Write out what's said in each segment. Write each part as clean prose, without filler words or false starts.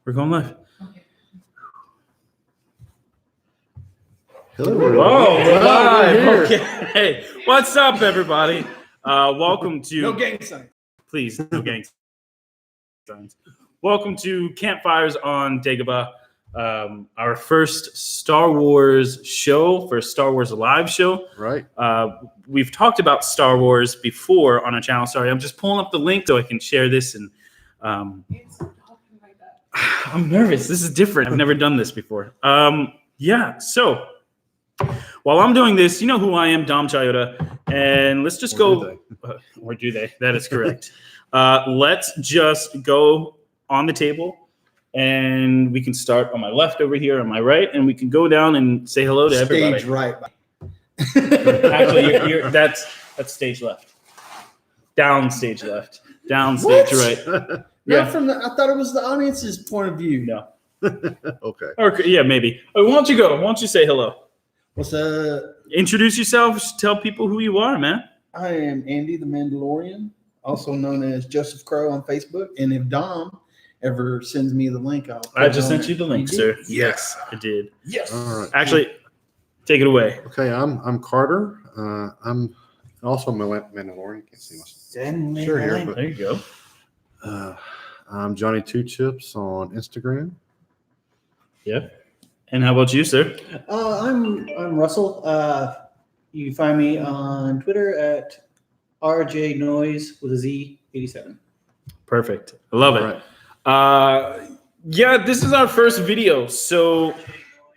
We're going live. Hello. Whoa, we're live. Okay. What's up, everybody? Welcome to... No gang signs. Please, no gang signs. Welcome to Campfires on Dagobah, our first Star Wars show, first Star Wars live show. Right. We've talked about Star Wars before on our channel. Sorry, I'm just pulling up the link so I can share this. And I'm nervous. This is different. I've never done this before. So while I'm doing this, you know who I am, Dom Chiodo. And let's just go. Or do they? That is correct. Let's just go on the table. And we can start on my left over here, on my right, and we can go down and say hello to everybody. Stage right. Actually, that's stage left. Down stage left. Down stage right. Yeah. I thought it was the audience's point of view. No. Okay. Or yeah, maybe. Why don't you go? Why don't you say hello? What's up? Introduce yourself. Tell people who you are, man. I am Andy the Mandalorian, also known as Joseph Crow on Facebook. And if Dom ever sends me the link, I just sent you the link, sir. Did? Yes, I did. Yes. All right. Actually, take it away. Okay, I'm Carter. I'm also Mandalorian. Can't see myself. Sure, here, but, There you go. I'm Johnny Two Chips on Instagram. Yeah. And how about you, sir? I'm Russell. You can find me on Twitter at RJNoise with a Z 87. Perfect. I love it. Right. Yeah, this is our first video. So,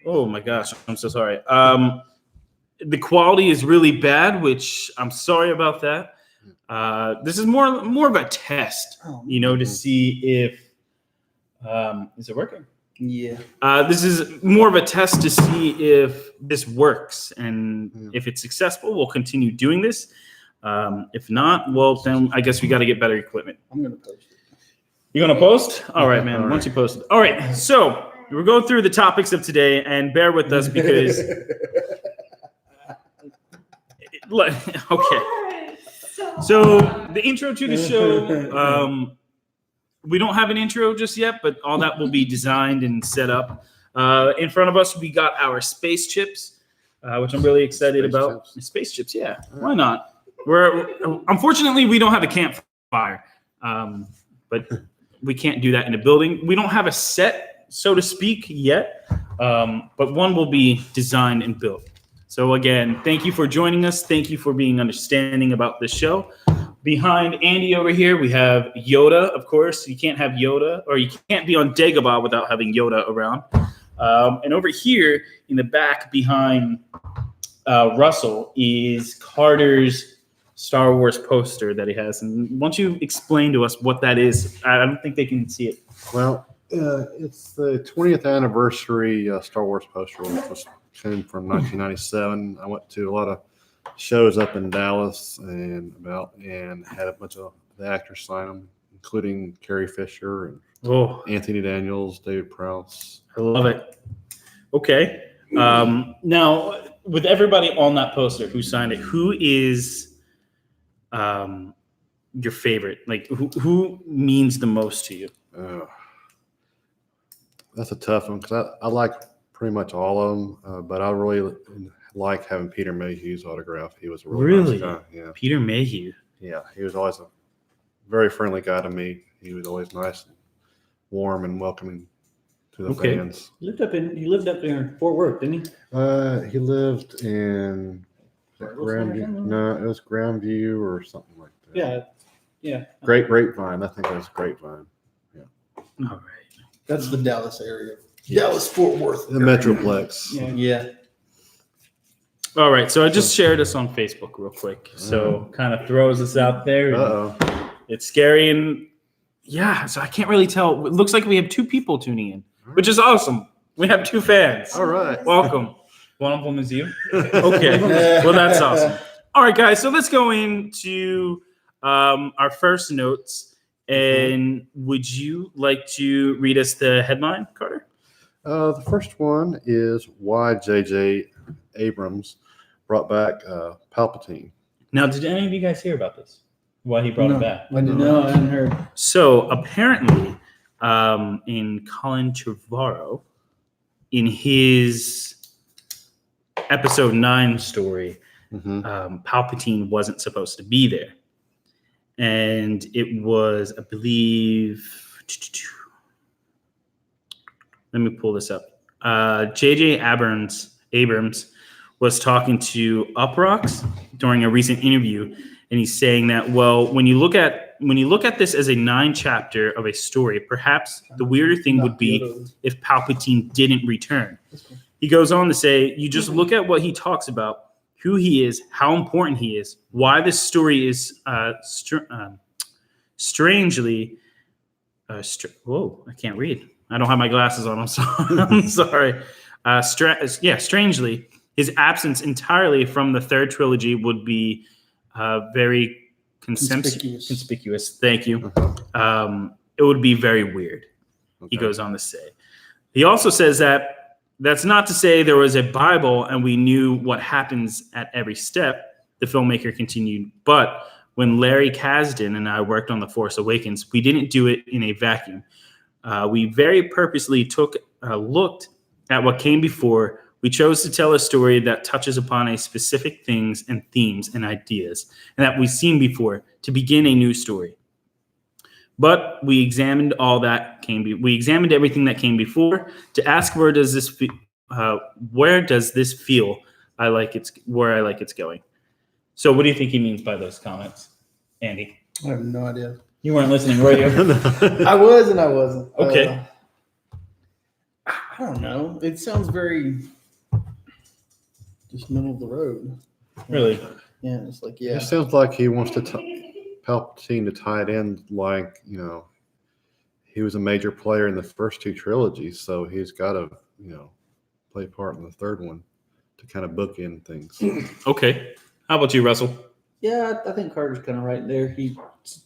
oh my gosh, I'm so sorry. The quality is really bad, which I'm sorry about that. This is more of a test, to see if is it working? Yeah. This is more of a test to see if this works, and if it's successful, we'll continue doing this. If not, well, then I guess we got to get better equipment. I'm going to post it. You're going to post? All right, man. All right. Once you post it. All right. So we're going through the topics of today, and bear with us because. Okay. So the intro to the show, we don't have an intro just yet, but all that will be designed and set up. In front of us, we got our space chips, which I'm really excited about. Space chips, yeah. Why not? Unfortunately, we don't have a campfire, but we can't do that in a building. We don't have a set, so to speak, yet, but one will be designed and built. So again, thank you for joining us. Thank you for being understanding about this show. Behind Andy over here, we have Yoda, of course. You can't have Yoda, or you can't be on Dagobah without having Yoda around. And over here in the back behind Russell is Carter's Star Wars poster that he has. And why don't you explain to us what that is? I don't think they can see it. Well, it's the 20th anniversary Star Wars poster, which came from 1997. I went to a lot of shows up in Dallas and had a bunch of the actors sign them, including Carrie Fisher and Anthony Daniels, David Prowse. I love it. Okay. Now, with everybody on that poster who signed it, who is your favorite? Like, who means the most to you? That's a tough one because I like pretty much all of them, but I really like having Peter Mayhew's autograph. He was a really nice guy. Yeah. Peter Mayhew. Yeah, he was always a very friendly guy to me. He was always nice and warm and welcoming to the fans. He lived up there in Fort Worth, didn't he? He lived in Grandview. No, it was Grandview or something like that. Yeah. Great Grapevine. I think it was Grapevine. Yeah. All right. That's the Dallas area. Dallas, Fort Worth. The Metroplex. Yeah. All right. So I just shared this on Facebook real quick. So kind of throws us out there. Uh-oh. It's scary. And yeah, so I can't really tell. It looks like we have two people tuning in, which is awesome. We have two fans. All right. Welcome. One of them is you. Okay. Well, that's awesome. All right, guys. So let's go into our first notes. And would you like to read us the headline, Carter? The first one is why J.J. Abrams brought back Palpatine. Now, did any of you guys hear about this? Why he brought it back? I didn't know. I hadn't heard. So apparently, in Colin Trevorrow in his episode 9 story. Palpatine wasn't supposed to be there. And it was, I believe, let me pull this up. J.J. Abrams was talking to Uproxx during a recent interview, and he's saying that, well, when you look at this as a 9-chapter of a story, perhaps the weirder thing would be if Palpatine didn't return. He goes on to say, you just look at what he talks about, who he is, how important he is, why this story is strangely. Whoa, I can't read. I don't have my glasses on. I'm sorry. Strangely, his absence entirely from the third trilogy would be very conspicuous. Thank you. It would be very weird. Okay. He goes on to say. He also says that that's not to say there was a Bible and we knew what happens at every step, the filmmaker continued. But when Larry Kasdan and I worked on The Force Awakens, we didn't do it in a vacuum. We very purposely looked at what came before. We chose to tell a story that touches upon a specific things and themes and ideas, and that we've seen before to begin a new story. But we examined we examined everything that came before to ask where does this feel where I like it's going. So what do you think he means by those comments, Andy? I have no idea. You weren't listening, were you? I was and I wasn't. Okay. I don't know. It sounds very just middle of the road. Really? Yeah, it's like, yeah. It sounds like he wants to Palpatine to tie it in, like, he was a major player in the first 2 trilogies, so he's got to, play a part in the third one to kind of bookend things. Okay. How about you, Russell? Yeah, I think Carter's kind of right there. He's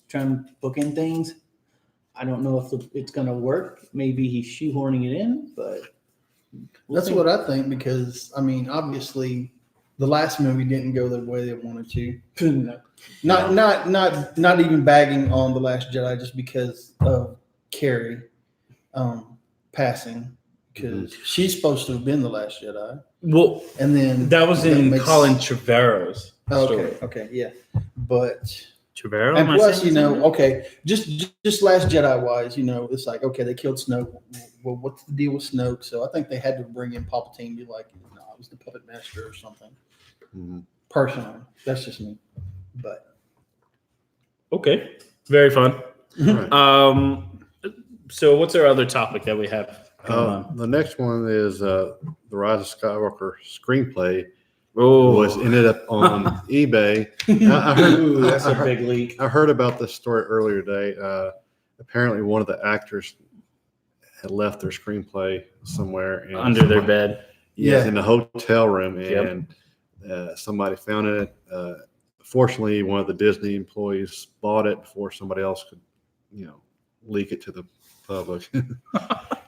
trying to bookend things. I don't know if it's going to work. Maybe he's shoehorning it in, but that's what I think, because obviously the last movie didn't go the way they wanted to. No. Not even bagging on The Last Jedi just because of Carrie passing, because she's supposed to have been the Last Jedi. Well, and then that was in Colin Trevorrow's story. Okay, yeah, but Trevorrow, and plus, just Last Jedi wise, it's like, okay, they killed Snoke. Well, what's the deal with Snoke? So I think they had to bring in Palpatine and be like, no, I was the puppet master or something. Mm-hmm. Personally, that's just me. But okay, very fun. Right. So what's our other topic that we have? The next one is The Rise of Skywalker screenplay. Was ended up on eBay. That's a big leak. I heard about this story earlier today. Apparently, one of the actors had left their screenplay somewhere under their bed. Yeah, in the hotel room, and somebody found it. Fortunately, one of the Disney employees bought it before somebody else could, leak it to the public,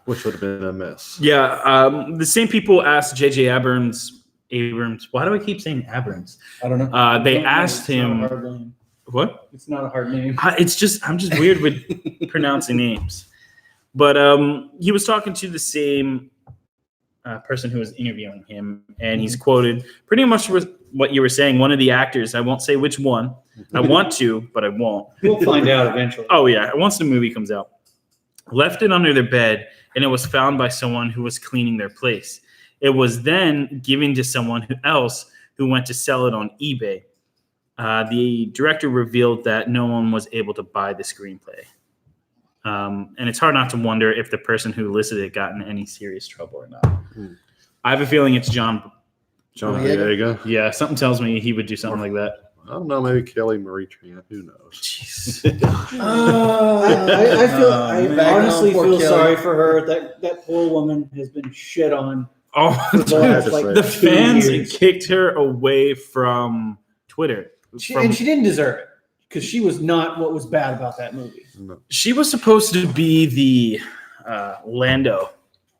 which would have been a mess. Yeah, the same people asked J.J. Abrams. Why do I keep saying Abrams? I don't know. They asked him. What? It's not a hard name. I'm just weird with pronouncing names. But he was talking to the same person who was interviewing him, and he's quoted pretty much with what you were saying. One of the actors, I won't say which one. I want to, but I won't. We'll find out eventually. Oh yeah, once the movie comes out. Left it under their bed, and it was found by someone who was cleaning their place. It was then given to someone else who went to sell it on eBay. The director revealed that no one was able to buy the screenplay. And it's hard not to wonder if the person who listed it got in any serious trouble or not. I have a feeling it's John. There you go. Yeah, something tells me he would do something like that. I don't know, maybe Kelly Marie Tran. Who knows? Jeez. I honestly feel sorry for her. That poor woman has been shit on. Oh, the fans kicked her away from Twitter. And she didn't deserve it, because she was not what was bad about that movie. No. She was supposed to be the Lando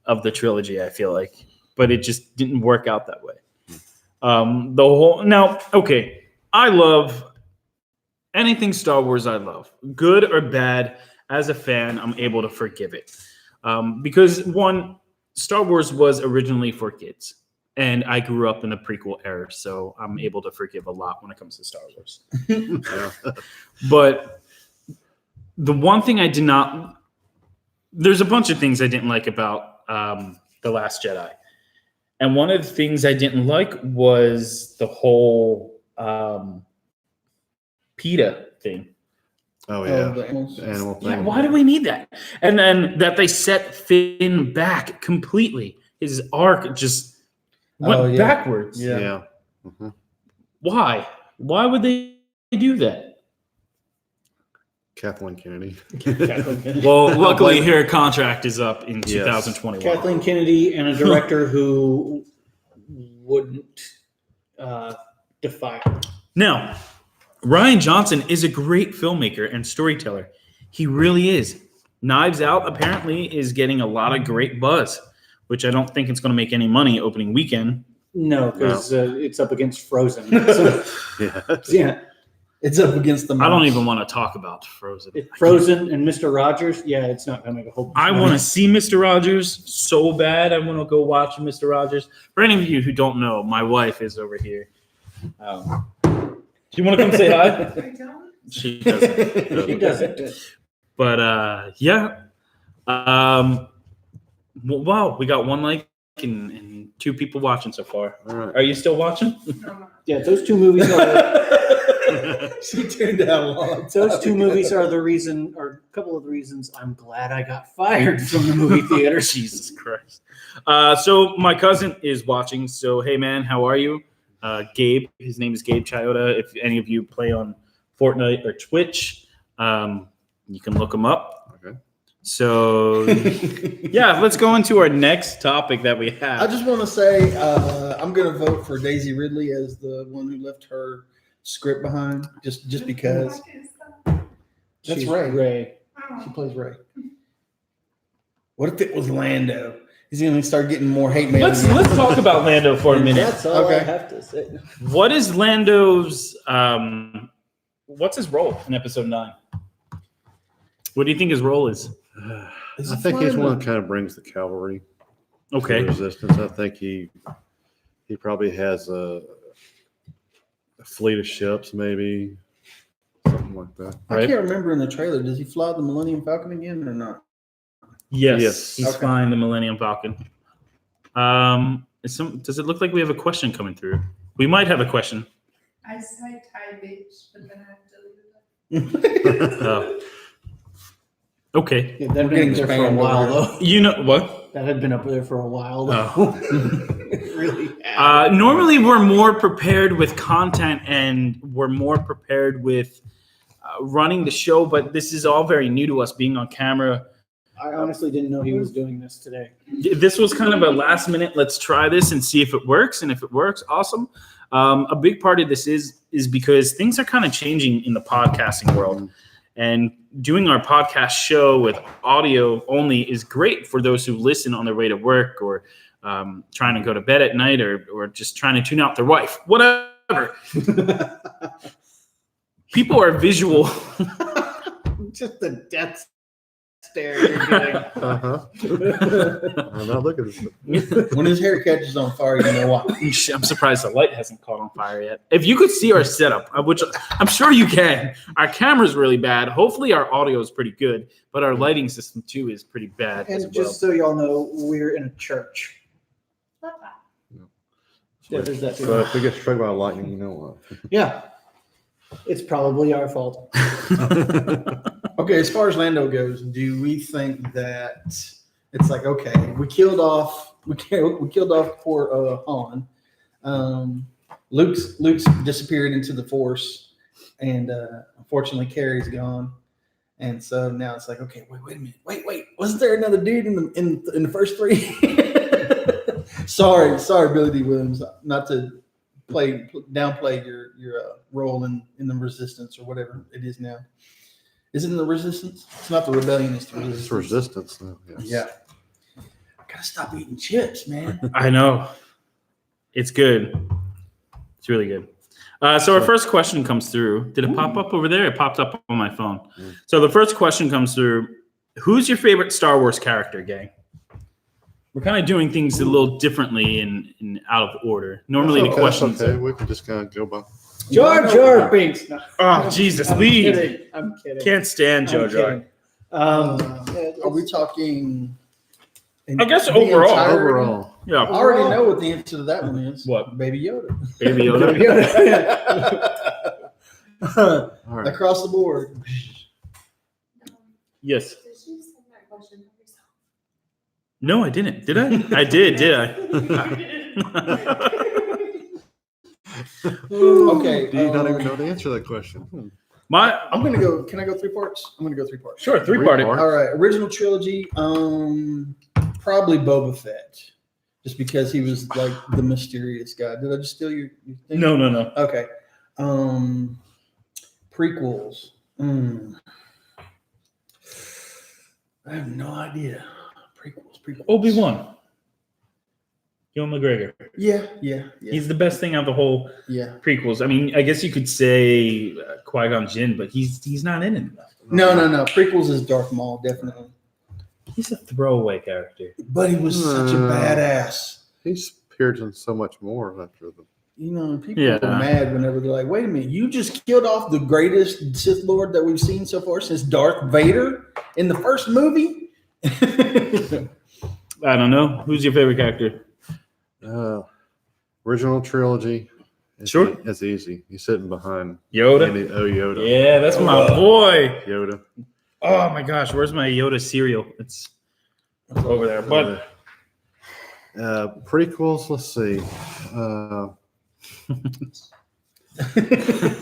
of the trilogy, I feel like, but it just didn't work out that way. I love anything Star Wars. I love, good or bad. as a fan, I'm able to forgive it. Because one, Star Wars was originally for kids. And I grew up in the prequel era, so I'm able to forgive a lot when it comes to Star Wars. But the one thing I did not... There's a bunch of things I didn't like about The Last Jedi. And one of the things I didn't like was the whole PETA thing. Oh yeah, the animals. animal thing. Yeah, why do we need that? And then that they set Finn back completely. His arc just went backwards. Yeah. Mhm. Why? Why would they do that? Kathleen Kennedy. Well, luckily her contract is up in 2021. Kathleen Kennedy and a director who wouldn't defy her. Now, Rian Johnson is a great filmmaker and storyteller. He really is. Knives Out apparently is getting a lot of great buzz, which I don't think it's going to make any money opening weekend. No, because it's up against Frozen. So, yeah. It's up against the mouse. I don't even want to talk about Frozen. Frozen and Mr. Rogers, yeah, it's not going to make a whole bunch I of want to money. see Mr. Rogers so bad. I want to go watch Mr. Rogers. For any of you who don't know, my wife is over here. Do you want to come say hi? I don't. She doesn't. He doesn't. But yeah. Wow, we got one like and 2 people watching so far. All right. Are you still watching? Yeah, those two movies are She turned out a long those two movies are the reason, or a couple of the reasons I'm glad I got fired from the movie theater. Jesus Christ. So my cousin is watching. So hey man, how are you? Gabe. His name is Gabe Chioda. If any of you play on Fortnite or Twitch, you can look him up. Okay. So yeah, let's go into our next topic that we have. I just want to say I'm going to vote for Daisy Ridley as the one who left her script behind, just because. That's She's Ray. She plays Ray. What if it was Lando? He's going to start getting more hate mail. Let's talk about Lando for a minute. That's all I Okay. have to say. What is Lando's what's his role in episode 9? What do you think his role is? Is I he think he's flying one that kind of brings the cavalry to Okay. the resistance. I think he probably has a fleet of ships, maybe something like that. I Right. can't remember in the trailer. Does he fly the Millennium Falcon again or not? Yes. He's Okay. flying the Millennium Falcon. Does it look like we have a question coming through? We might have a question. I said Thai bitch, but then I deleted it. Oh. Okay. Yeah, that had We're been getting up there for a spammed while, over though. You know what? That had been up there for a while, though. Oh. It really had. Normally, we're more prepared with content and we're more prepared with running the show, but this is all very new to us, being on camera. I honestly didn't know he was doing this today. This was kind of a last minute, let's try this and see if it works. And if it works, awesome. A big part of this is because things are kind of changing in the podcasting world. And doing our podcast show with audio only is great for those who listen on their way to work or trying to go to bed at night or just trying to tune out their wife, whatever. People are visual. Just the death stare you're getting. I'm not looking at this. When his hair catches on fire, you know what? I'm surprised the light hasn't caught on fire yet. If you could see our setup, which I'm sure you can, our camera's really bad. Hopefully our audio is pretty good, but our lighting system too is pretty bad as And well. just so y'all know, we're in a church. Love that. Yeah, there's that So too. if we get struck by lightning, you know what? Yeah. It's probably our fault. Okay, as far as Lando goes, do we think that it's like, okay, we killed off poor Han. Luke's disappeared into the Force, and unfortunately Carrie's gone. And so now it's like, okay, wait a minute, wait, wasn't there another dude in the first 3? sorry, Billy D. Williams, not to downplay your role in the Resistance or whatever it is now. Is it in the Resistance? It's not the Rebellion. It's the Resistance. It's resistance. Though, yes. Yeah. Gotta stop eating chips, man. I know. It's good. It's really good. So our first question comes through. Did it pop up over there? It popped up on my phone. So the first question comes through. Who's your favorite Star Wars character, gang? We're kind of doing things a little differently in out of order. Normally the questions. Okay, we can just kind of go by. Jar Jar Binks. No. Oh, Jesus, I'm leave. kidding. I'm kidding. Can't stand Jar I'm Jar. kidding. Are we talking? I guess the overall. entirety? Overall, I Yeah. already know what the answer to that one is. What? Baby Yoda. Baby Yoda. all right. Across the board. Yes. Did you send that question for yourself? No, I didn't. Did I? I did I? Okay. Do you not even know the answer to that question? I'm gonna go. Can I go 3 parts? I'm gonna go 3 parts. Sure, three-party. Three-part. All right. Original trilogy. Probably Boba Fett, just because he was like the mysterious guy. Did I just steal your thing? No. Okay. Prequels. I have no idea. Prequels. Obi-Wan. Ewan McGregor. Yeah. He's the best thing out of the whole Yeah. prequels. I mean, I guess you could say Qui-Gon Jinn, but he's not in it enough. No. Prequels is Darth Maul, definitely. He's a throwaway character. But he was such a badass. He's appeared in so much more after the. You know, people Yeah. are mad whenever they're like, wait a minute, you just killed off the greatest Sith Lord that we've seen so far since Darth Vader in the first movie? I don't know. Who's your favorite character? Original trilogy. Sure. It's easy. He's sitting behind Yoda? Yoda. Yeah, that's my boy. Yoda. Oh my gosh, where's my Yoda cereal? It's over there. But Prequels, let's see.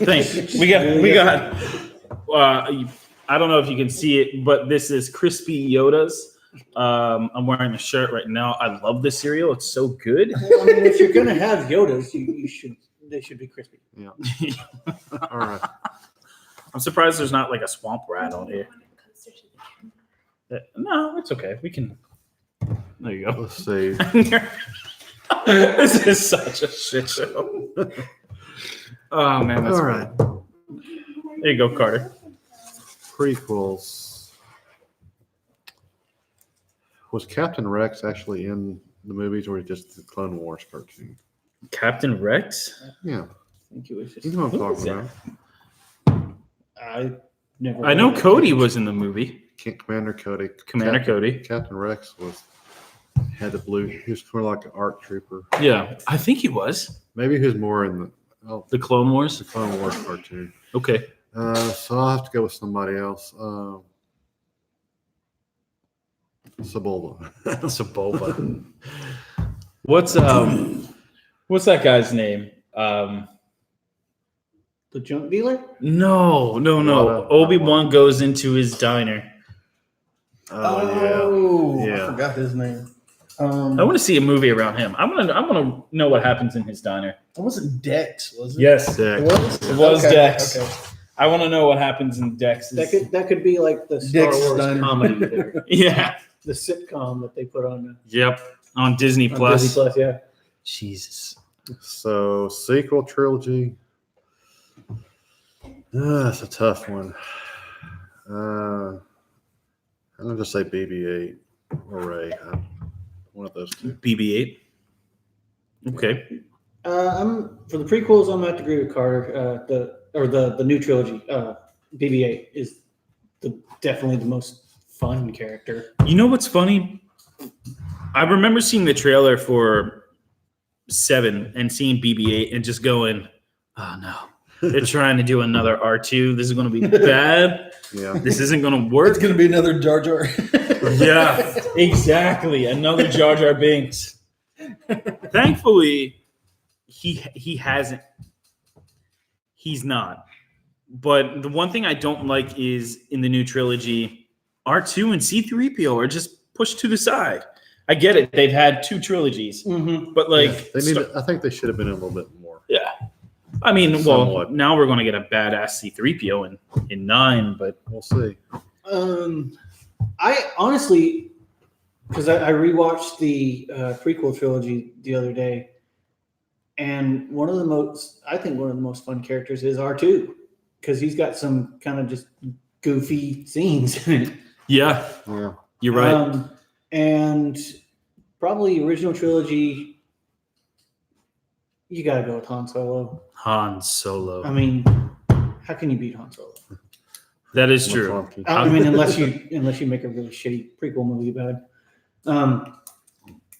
thanks. We got I don't know if you can see it, but this is crispy Yodas. I'm wearing a shirt right now. I love this cereal. It's so good. Well, I mean, if you're gonna have Yodas, they should be crispy. Yeah. All right. I'm surprised there's not like a swamp rat on here. No, it's okay. We can. There you go. Let's see. This is such a shit show. Oh man, that's All right. There you go, Carter. Prequels. Was Captain Rex actually in the movies, or just the Clone Wars cartoon? Captain Rex. Yeah, I think it was just. you know what I'm Who is talking about. I never. I know Cody was in the movie. Commander Cody. Commander Cody. Captain Rex had the blue. He was more like an ARC trooper. Yeah, I think he was. Maybe he was more in The Clone Wars. the Clone Wars cartoon. Okay. So I'll have to go with somebody else. Sebulba. Saboba. What's that guy's name? The junk dealer. No. Yoda. Obi-Wan goes into his diner. Oh, Yeah. I forgot his name. I want to see a movie around him. I want to know what happens in his diner. It wasn't Dex, was it? Yes, It Dex. was? it was Okay, Dex. okay. I want to know what happens in Dex's. That could be like the Star Dick's Wars Diner. comedy there. Yeah. The sitcom that they put on Yep. On Disney on Plus. Disney Plus. Yeah. Jesus. So sequel trilogy. That's a tough one. I'm gonna just say BB-8 or Ray. One of those two. BB-8. Okay. I'm for the prequels. I'm gonna have to agree with Carter. The new trilogy. BB-8 is definitely the most fun character. You know what's funny? I remember seeing the trailer for 7 and seeing BB-8 and just going, "Oh no, they're trying to do another R2. This is going to be bad. Yeah. This isn't going to work." It's going to be another Jar Jar. Yeah, exactly. Another Jar Jar Binks. Thankfully, he hasn't. He's not. But the one thing I don't like is in the new trilogy, R2 and C-3PO are just pushed to the side. I get it; they've had 2 trilogies, Mm-hmm. but like, I think they should have been a little bit more. yeah. I mean, well, Somewhat. now we're going to get a badass C-3PO in 9, but We'll see. I honestly, because I rewatched the prequel trilogy the other day, And one of the most fun characters is R2, because he's got some kind of just goofy scenes in it. Yeah, Yeah. you're right. And probably original trilogy, you got to go with Han Solo. Han Solo. I mean, how can you beat Han Solo? That is true. McClunky. I mean, unless you make a really shitty prequel movie about it.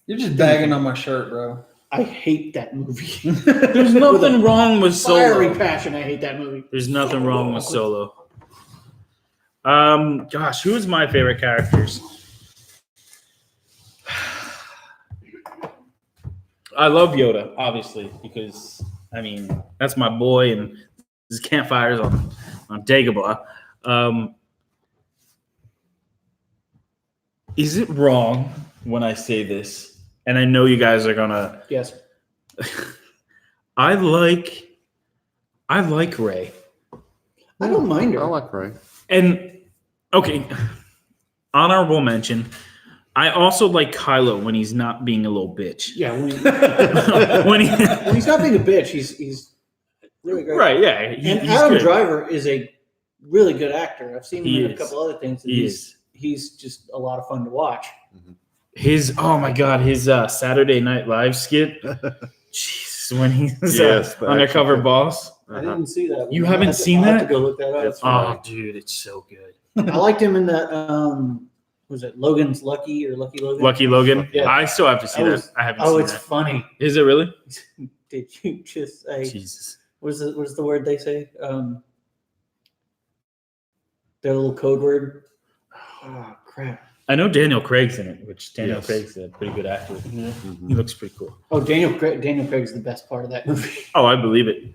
You're just bagging on my shirt, bro. I hate that movie. There's nothing wrong with Fiery Solo. passion, I hate that movie. There's nothing wrong with Solo. Gosh, who's my favorite characters? I love Yoda, obviously, because I mean that's my boy, and this is Campfires on Dagobah. Is it wrong when I say this? And I know you guys are gonna. Yes. I like Rey. I don't mind her. I like Ray. And okay, honorable mention. I also like Kylo when he's not being a little bitch. Yeah, when When he's not being a bitch, he's really great. right, yeah. And he's Adam good. Driver is a really good actor. I've seen him He in a is. couple other things. And He is. He's just a lot of fun to watch. His Saturday Night Live skit. Jesus, when he's Yes, the undercover action. boss. I didn't see that. You haven't seen I'll have that? to go look that up. It's Oh, dude, it's so good. I liked him in that. Was it Logan's Lucky or Lucky Logan? Lucky Logan. Yeah. I still have to see that. I haven't seen it's that. funny. Is it really? Did you just say? Jesus. What's the word they say? Their little code word. Oh crap! I know Daniel Craig's in it, which Daniel Yes. Craig's a pretty good actor. Mhm. He looks pretty cool. Oh, Daniel Craig's the best part of that movie. Oh, I believe it.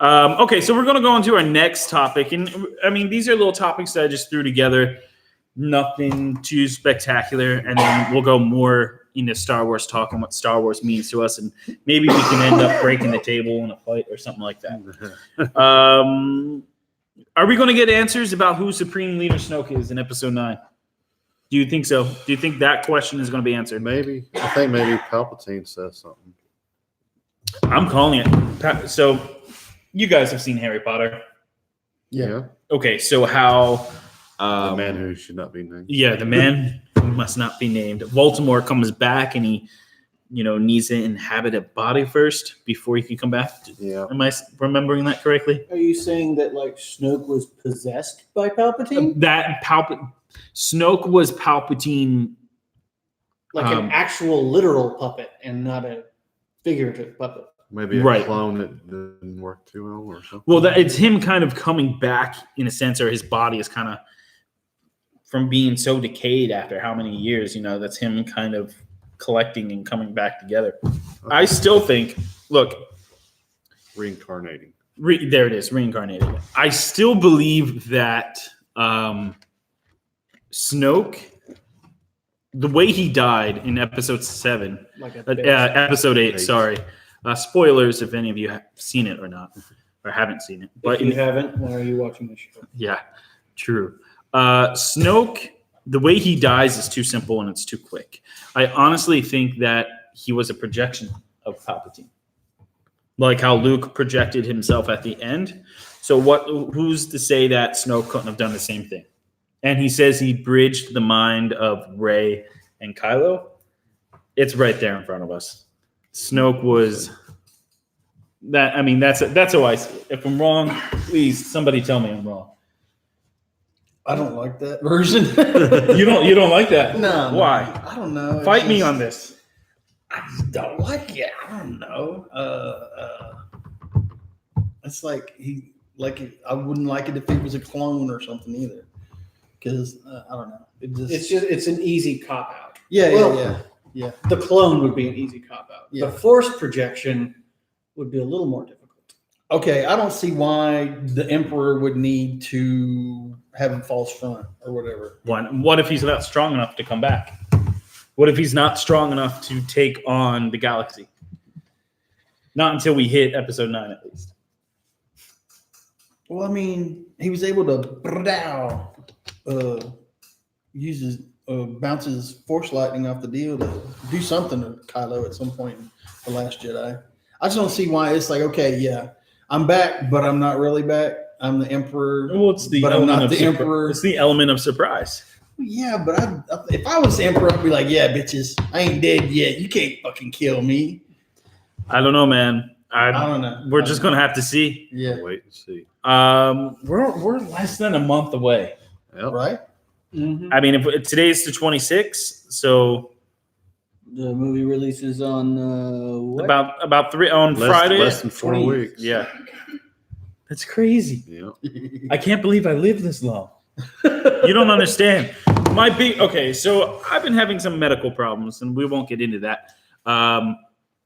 Okay, so we're going to go on to our next topic. And I mean, these are little topics that I just threw together. Nothing too spectacular. And then we'll go more into Star Wars talk and what Star Wars means to us. And maybe we can end up breaking the table in a fight or something like that. Are we going to get answers about who Supreme Leader Snoke is in Episode 9? Do you think so? Do you think that question is going to be answered? Maybe. I think maybe Palpatine says something. I'm calling it. So you guys have seen Harry Potter. Yeah. Okay, so how... The man who should not be named. Yeah, the man who must not be named. Voldemort comes back and he, needs to inhabit a body first before he can come back. Yeah. Am I remembering that correctly? Are you saying that like Snoke was possessed by Palpatine? Snoke was Palpatine. Like an actual literal puppet and not a figurative puppet. Maybe a Right. clone that didn't work too well or something. Well, it's him kind of coming back in a sense, or his body is kind of from being so decayed after how many years. That's him kind of collecting and coming back together. I still think. Look, Reincarnating. there it is, reincarnated. I still believe that Snoke, the way he died in Episode 7, Like a Episode 8, Eight. sorry. Spoilers if any of you have seen it or not, or haven't seen it. But If you haven't, why are you watching this show? yeah, true. Snoke, the way he dies is too simple and it's too quick. I honestly think that he was a projection of Palpatine, like how Luke projected himself at the end. So who's to say that Snoke couldn't have done the same thing? And he says he bridged the mind of Rey and Kylo. It's right there in front of us. Snoke was that. I mean, that's how I see it. If I'm wrong, please somebody tell me I'm wrong. I don't like that version. You don't like that? No. Why? I don't know. It's Fight me just- on this. I just don't like it. I don't know. It's like I wouldn't like it if he was a clone or something either. Because I don't know. It's an easy cop out. Yeah, Well, yeah. The clone would be an easy cop out. Yeah. The force projection would be a little more difficult. Okay, I don't see why the Emperor would need to have a false front or whatever. What if he's not strong enough to come back? What if he's not strong enough to take on the galaxy? Not until we hit Episode 9, at least. Well, I mean, he was able to bounce his force lightning off the deal to do something to Kylo at some point in The Last Jedi. I just don't see why it's like, okay, yeah, I'm back, but I'm not really back. I'm the emperor. Well, it's the but I'm element not of the emperor. It's the element of surprise. Yeah, but if I was the emperor, I'd be like, yeah, bitches, I ain't dead yet. You can't fucking kill me. I don't know, man. I don't know. We're just gonna have to see. Yeah. Wait and see. We're less than a month away. Yep. Right? Mhm. I mean, if today's the 26th, so The movie releases on what? about three on Friday. Less than 4 20. weeks. Yeah, that's crazy. Yeah. I can't believe I lived this long. You don't understand. Okay, so I've been having some medical problems, and we won't get into that.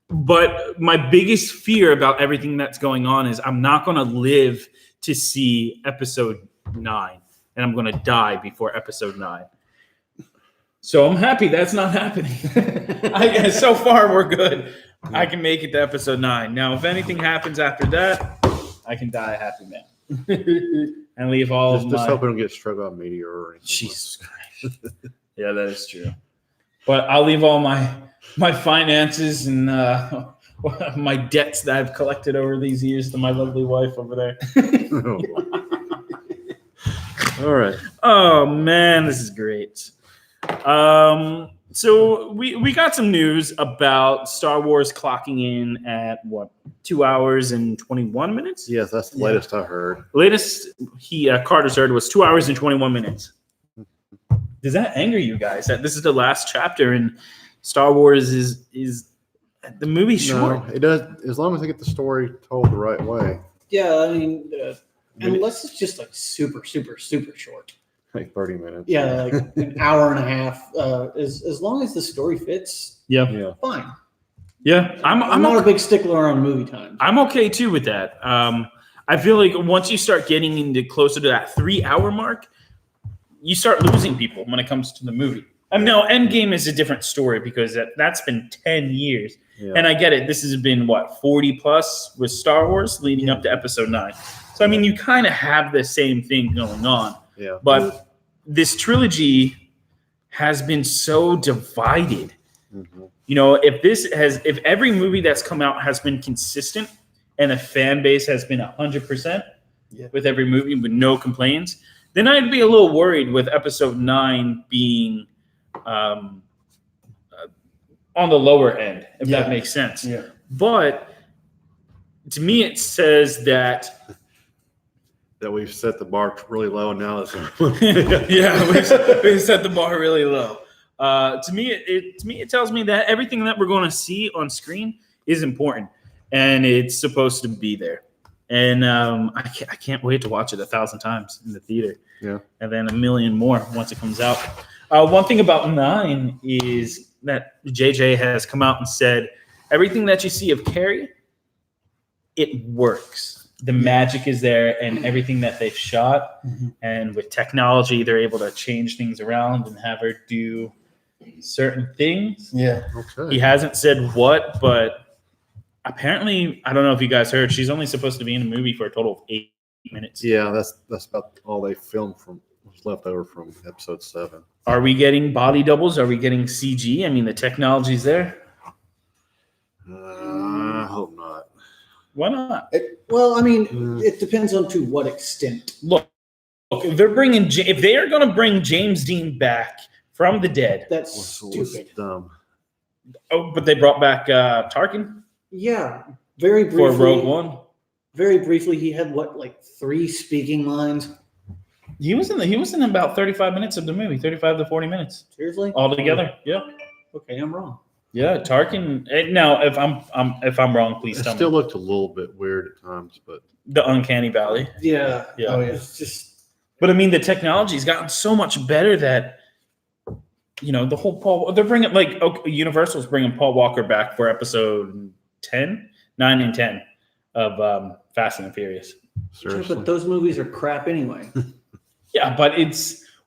But my biggest fear about everything that's going on is I'm not going to live to see episode 9, and I'm going to die before episode 9. So I'm happy that's not happening. So far, we're good. I can make it to episode 9. Now, if anything happens after that, I can die a happy man. And leave all of Just my... hope we don't get struck by a meteor or anything. Jesus Christ. Yeah, that is true. But I'll leave all my finances and my debts that I've collected over these years to my lovely wife over there. All right. Oh man, this is great. So we got some news about Star Wars clocking in at what, 2 hours and 21 minutes? Yes, that's the latest I heard. Latest Carter's heard was 2 hours and 21 minutes. Does that anger you guys that this is the last chapter and Star Wars is the movie short? No, it does, as long as they get the story told the right way. Yeah, I mean, unless it's just like super, super, super short. Like 30 minutes. Yeah, like an hour and a half. As long as the story fits, Yeah. fine. Yeah, I'm not a big stickler on movie time. I'm okay too with that. I feel like once you start getting into closer to that 3 hour mark, you start losing people when it comes to the movie. No, Endgame is a different story because that's been 10 years. Yeah. And I get it. This has been, 40 plus with Star Wars leading up to episode 9. So, I mean, you kind of have the same thing going on. Yeah. But this trilogy has been so divided. Mm-hmm. You know, if every movie that's come out has been consistent and the fan base has been 100% with every movie with no complaints, then I'd be a little worried with episode 9 being on the lower end, if that makes sense. Yeah. But to me, it says that we've set the bar really low, and now it's we've set the bar really low. To me, it tells me that everything that we're going to see on screen is important, and it's supposed to be there. And I can't wait to watch it 1,000 times in the theater. Yeah, and then 1,000,000 more once it comes out. One thing about 9 is that JJ has come out and said everything that you see of Carrie, it works. The magic is there, and everything that they've shot, and with technology, they're able to change things around and have her do certain things. Yeah. okay. He hasn't said what, but apparently, I don't know if you guys heard, she's only supposed to be in the movie for a total of 8 minutes. Yeah, that's about all they filmed from was left over from episode 7. Are we getting body doubles? Are we getting CG? I mean, the technology's there. I hope not. Why not? It depends on to what extent. Look, if they are going to bring James Dean back from the dead. That's What's stupid. dumb? Oh, but they brought back Tarkin Yeah, very for briefly. Rogue One. Very briefly, he had 3 speaking lines. He was in about 35 minutes of the movie, 35 to 40 minutes Seriously, altogether. Yeah, Okay, I'm wrong. yeah. Tarkin. Now, if I'm wrong, please It tell still me. looked a little bit weird at times, but The Uncanny Valley. Yeah, Yeah. Oh, yeah. It's just But I mean, the technology's gotten so much better that, the whole Paul. They're bringing Universal's bringing Paul Walker back for episode 10, 9, and 10 of Fast and the Furious. seriously. but those movies are crap anyway. Yeah, but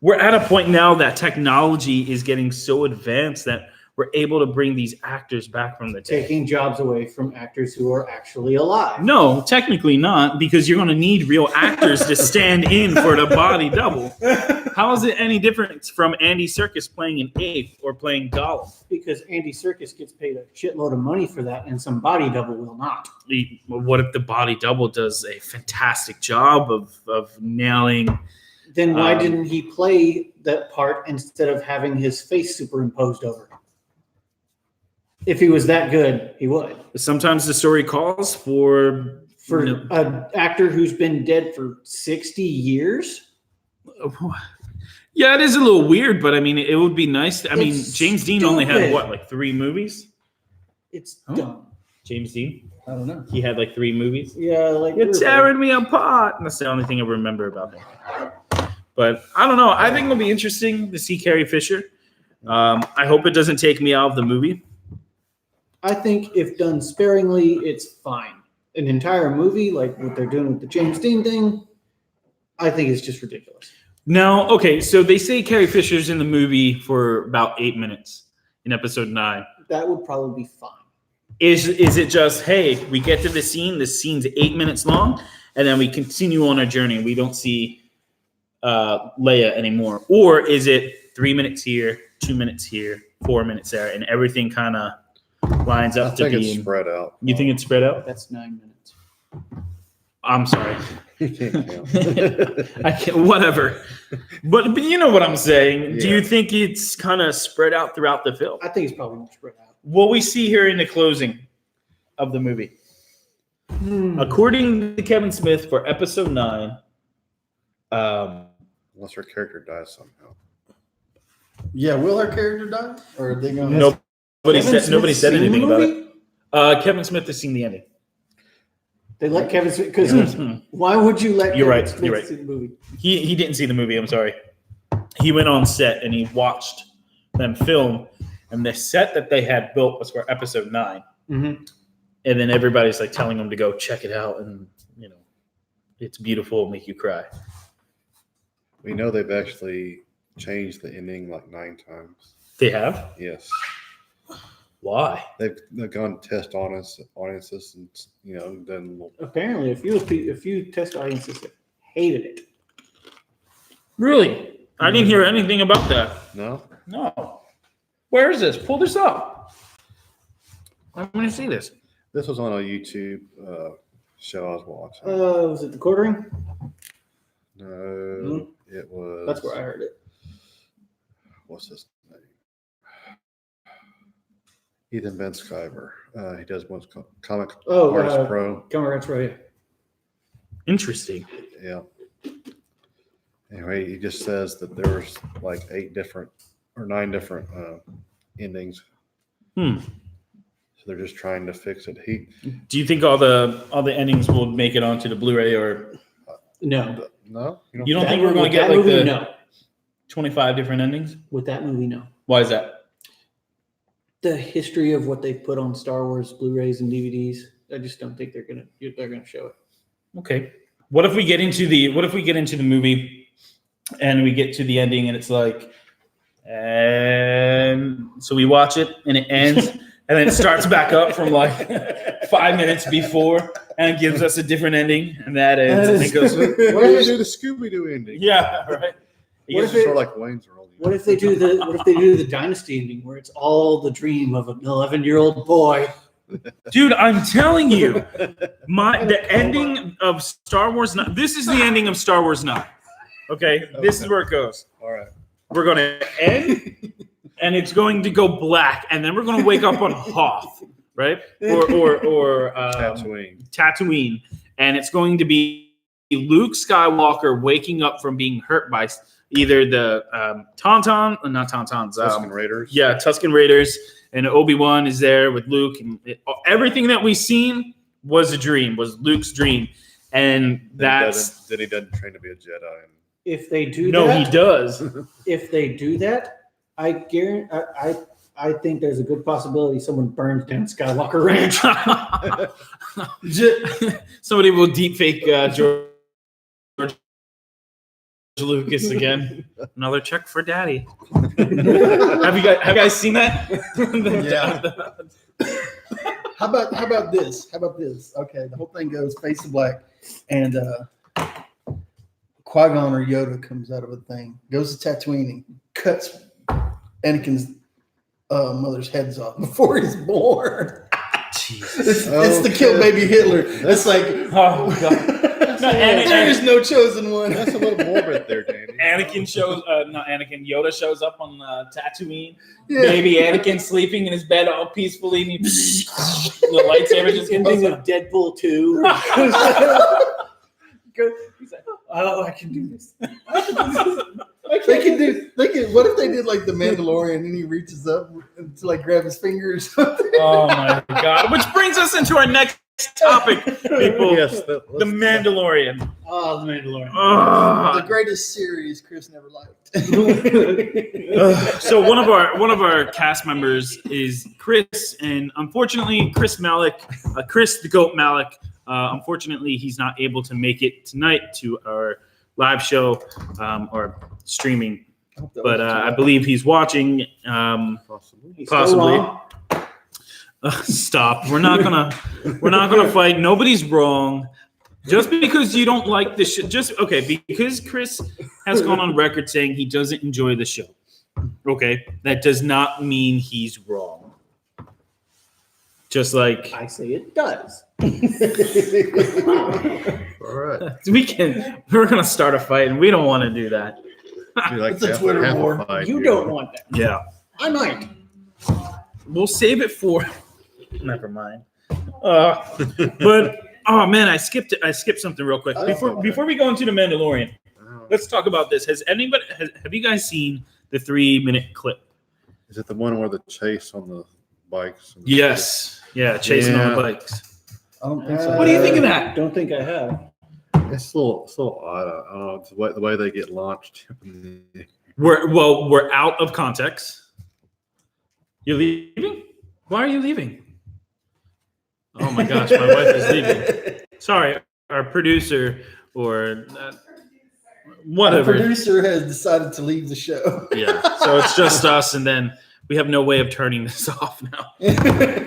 we're at a point now that technology is getting so advanced that were able to bring these actors back from the dead. Taking jobs away from actors who are actually alive. No, technically not, because you're going to need real actors to stand in for the body double. How is it any different from Andy Serkis playing an ape or playing Gollum? Because Andy Serkis gets paid a shitload of money for that, and some body double will not. What if the body double does a fantastic job of nailing? Then why didn't he play that part instead of having his face superimposed over it? If he was that good, he would. Sometimes the story calls for an actor who's been dead for 60 years. Yeah, it is a little weird, but I mean, it would be nice. It's James Dean only had stupid. what, like 3 movies? It's dumb. James Dean? I don't know. He had like 3 movies. Yeah, like You're tearing me apart. That's the only thing I remember about him. But I don't know. I think it'll be interesting to see Carrie Fisher. I hope it doesn't take me out of the movie. I think if done sparingly, it's fine. An entire movie, like what they're doing with the James Dean thing, I think it's just ridiculous. Now, okay, so they say Carrie Fisher's in the movie for about 8 minutes in episode 9. That would probably be fine. Is it just, hey, we get to the scene's 8 minutes long, and then we continue on our journey and we don't see Leia anymore? Or is it 3 minutes here, 2 minutes here, 4 minutes there, and everything kind of lines up I to think be? it's spread out. You think it's spread out? That's 9 minutes. I'm sorry. You can't count. I can't, whatever. But you know what I'm saying. Do Yeah. you think it's kind of spread out throughout the film? I think it's probably not spread out. What we see here in the closing of the movie. According to Kevin Smith for episode 9, Unless her character dies somehow. Yeah, will her character die? Or are they going nobody Kevin said Smith anything seen the about movie? it. Kevin Smith has seen the ending. They let Kevin Smith, because why would you let You're Kevin right, Smith you're right. see the movie? He didn't see the movie. I'm sorry. He went on set and he watched them film, and the set that they had built was for episode 9. Mm-hmm. And then everybody's like telling him to go check it out, and it's beautiful, it'll make you cry. We know they've actually changed the ending like 9 times. They have? Yes. Why? They've gone to test audiences and, done little. Apparently, a few test audiences hated it. Really? I didn't hear anything about that. No? No. Where is this? Pull this up. I'm going to see this. This was on a YouTube show I was watching. Was it The Quartering? No, it was. That's where I heard it. What's his name? Ethan Ben Skyver. He does one comic artist pro. Comic Pro, yeah. Interesting. Yeah. Anyway, he just says that there was like 9 different endings. So they're just trying to fix it. Do you think all the endings will make it onto the Blu-ray, or No. No, you don't think we're going to get that like movie, the no. 25 different endings? With that movie, no. Why is that? The history of what they put on Star Wars Blu-rays and DVDs, I just don't think they're gonna show it. Okay. What if we get into the movie and we get to the ending and it's like, and so we watch it and it ends and then it starts back up from like 5 minutes before and it gives us a different ending and that ends and it goes. What if they do the Scooby-Doo ending? Yeah, right. What if it's sort of like Wayne's World? What if they do the Dynasty ending where it's all the dream of an 11-year-old boy? Dude, I'm telling you, the ending of Star Wars 9. This is the ending of Star Wars 9. Okay, this is where it goes. All right. We're going to end, and it's going to go black, and then we're going to wake up on Hoth, right? Or Tatooine, and it's going to be Luke Skywalker waking up from being hurt by either the Tusken Raiders. Yeah, Tusken Raiders, and Obi-Wan is there with Luke, and everything that we've seen was a dream, was Luke's dream, and that's That he doesn't train to be a Jedi. If they do no, that, he does. If they do that, I guarantee. I think there's a good possibility someone burns down Skywalker Ranch. Somebody will deep fake George Lucas again. Another check for Daddy. have you guys seen that? Yeah. How about this? Okay, the whole thing goes face to black, and Qui-Gon or Yoda comes out of a thing, goes to Tatooine and cuts Anakin's mother's heads off before he's born. It's the kill baby Hitler. It's like, Oh God. No, there is no chosen one. That's a little morbid there, Danny. Yoda shows up on Tatooine. Yeah. Baby Anakin sleeping in his bed all peacefully, and the lightsaber just Ending comes of out. Deadpool 2. He's like, oh, I can do this. What if they did like the Mandalorian and he reaches up to like grab his finger or something? Oh my God! Which brings us into our next topic, people. Yes, The Mandalorian. Oh, the Mandalorian. The greatest series Chris never liked. So one of our cast members is Chris, and unfortunately, Chris the Goat Malik. Unfortunately, he's not able to make it tonight to our live show or streaming, but I believe he's watching. possibly. Possibly. Stop. We're not gonna fight. Nobody's wrong. Just because you don't like the show, because Chris has gone on record saying he doesn't enjoy the show. Okay, that does not mean he's wrong. Just like I say it does. All right. we're gonna start a fight, and we don't want to do that. It's a Twitter war. You don't want that. Yeah, I might. we'll save it for. Never mind. But oh man, I skipped something real quick before we go into the Mandalorian. Let's talk about this. Have you guys seen the 3-minute clip? Is it the one where the chase on the bikes? Yes. Yeah, chasing on the bikes. I don't think so. What do you think of that? Don't think I have. It's a little odd. I don't know. It's the way they get launched. We're out of context. You're leaving? Why are you leaving? Oh my gosh, my wife is leaving. Sorry, our producer or The whatever. producer has decided to leave the show. Yeah, so it's just us, and then we have no way of turning this off now.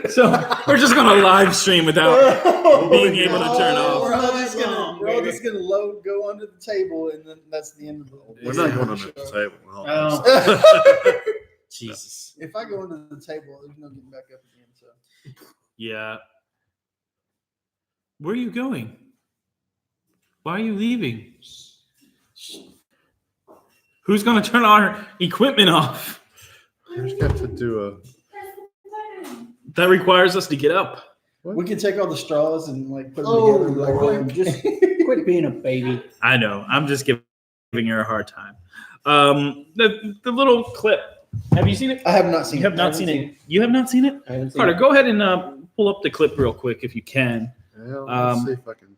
So we're just gonna live stream without being able to turn off. We're all just gonna go under the table, and then that's the end of the whole We're not going under the table. Oh. Jesus. If I go under the table, there's no getting back up again. So Yeah. Where are you going? Why are you leaving? Who's going to turn our equipment off? You just have to do That requires us to get up. we can take all the straws and like put them Oh, together. Like, Lord, just quit being a baby. I know. I'm just giving her a hard time. The little clip. Have you seen it? I have not seen. You have not seen it. You have not seen it? I haven't seen Carter, it. go ahead and pull up the clip real quick if you can. let's see if I can.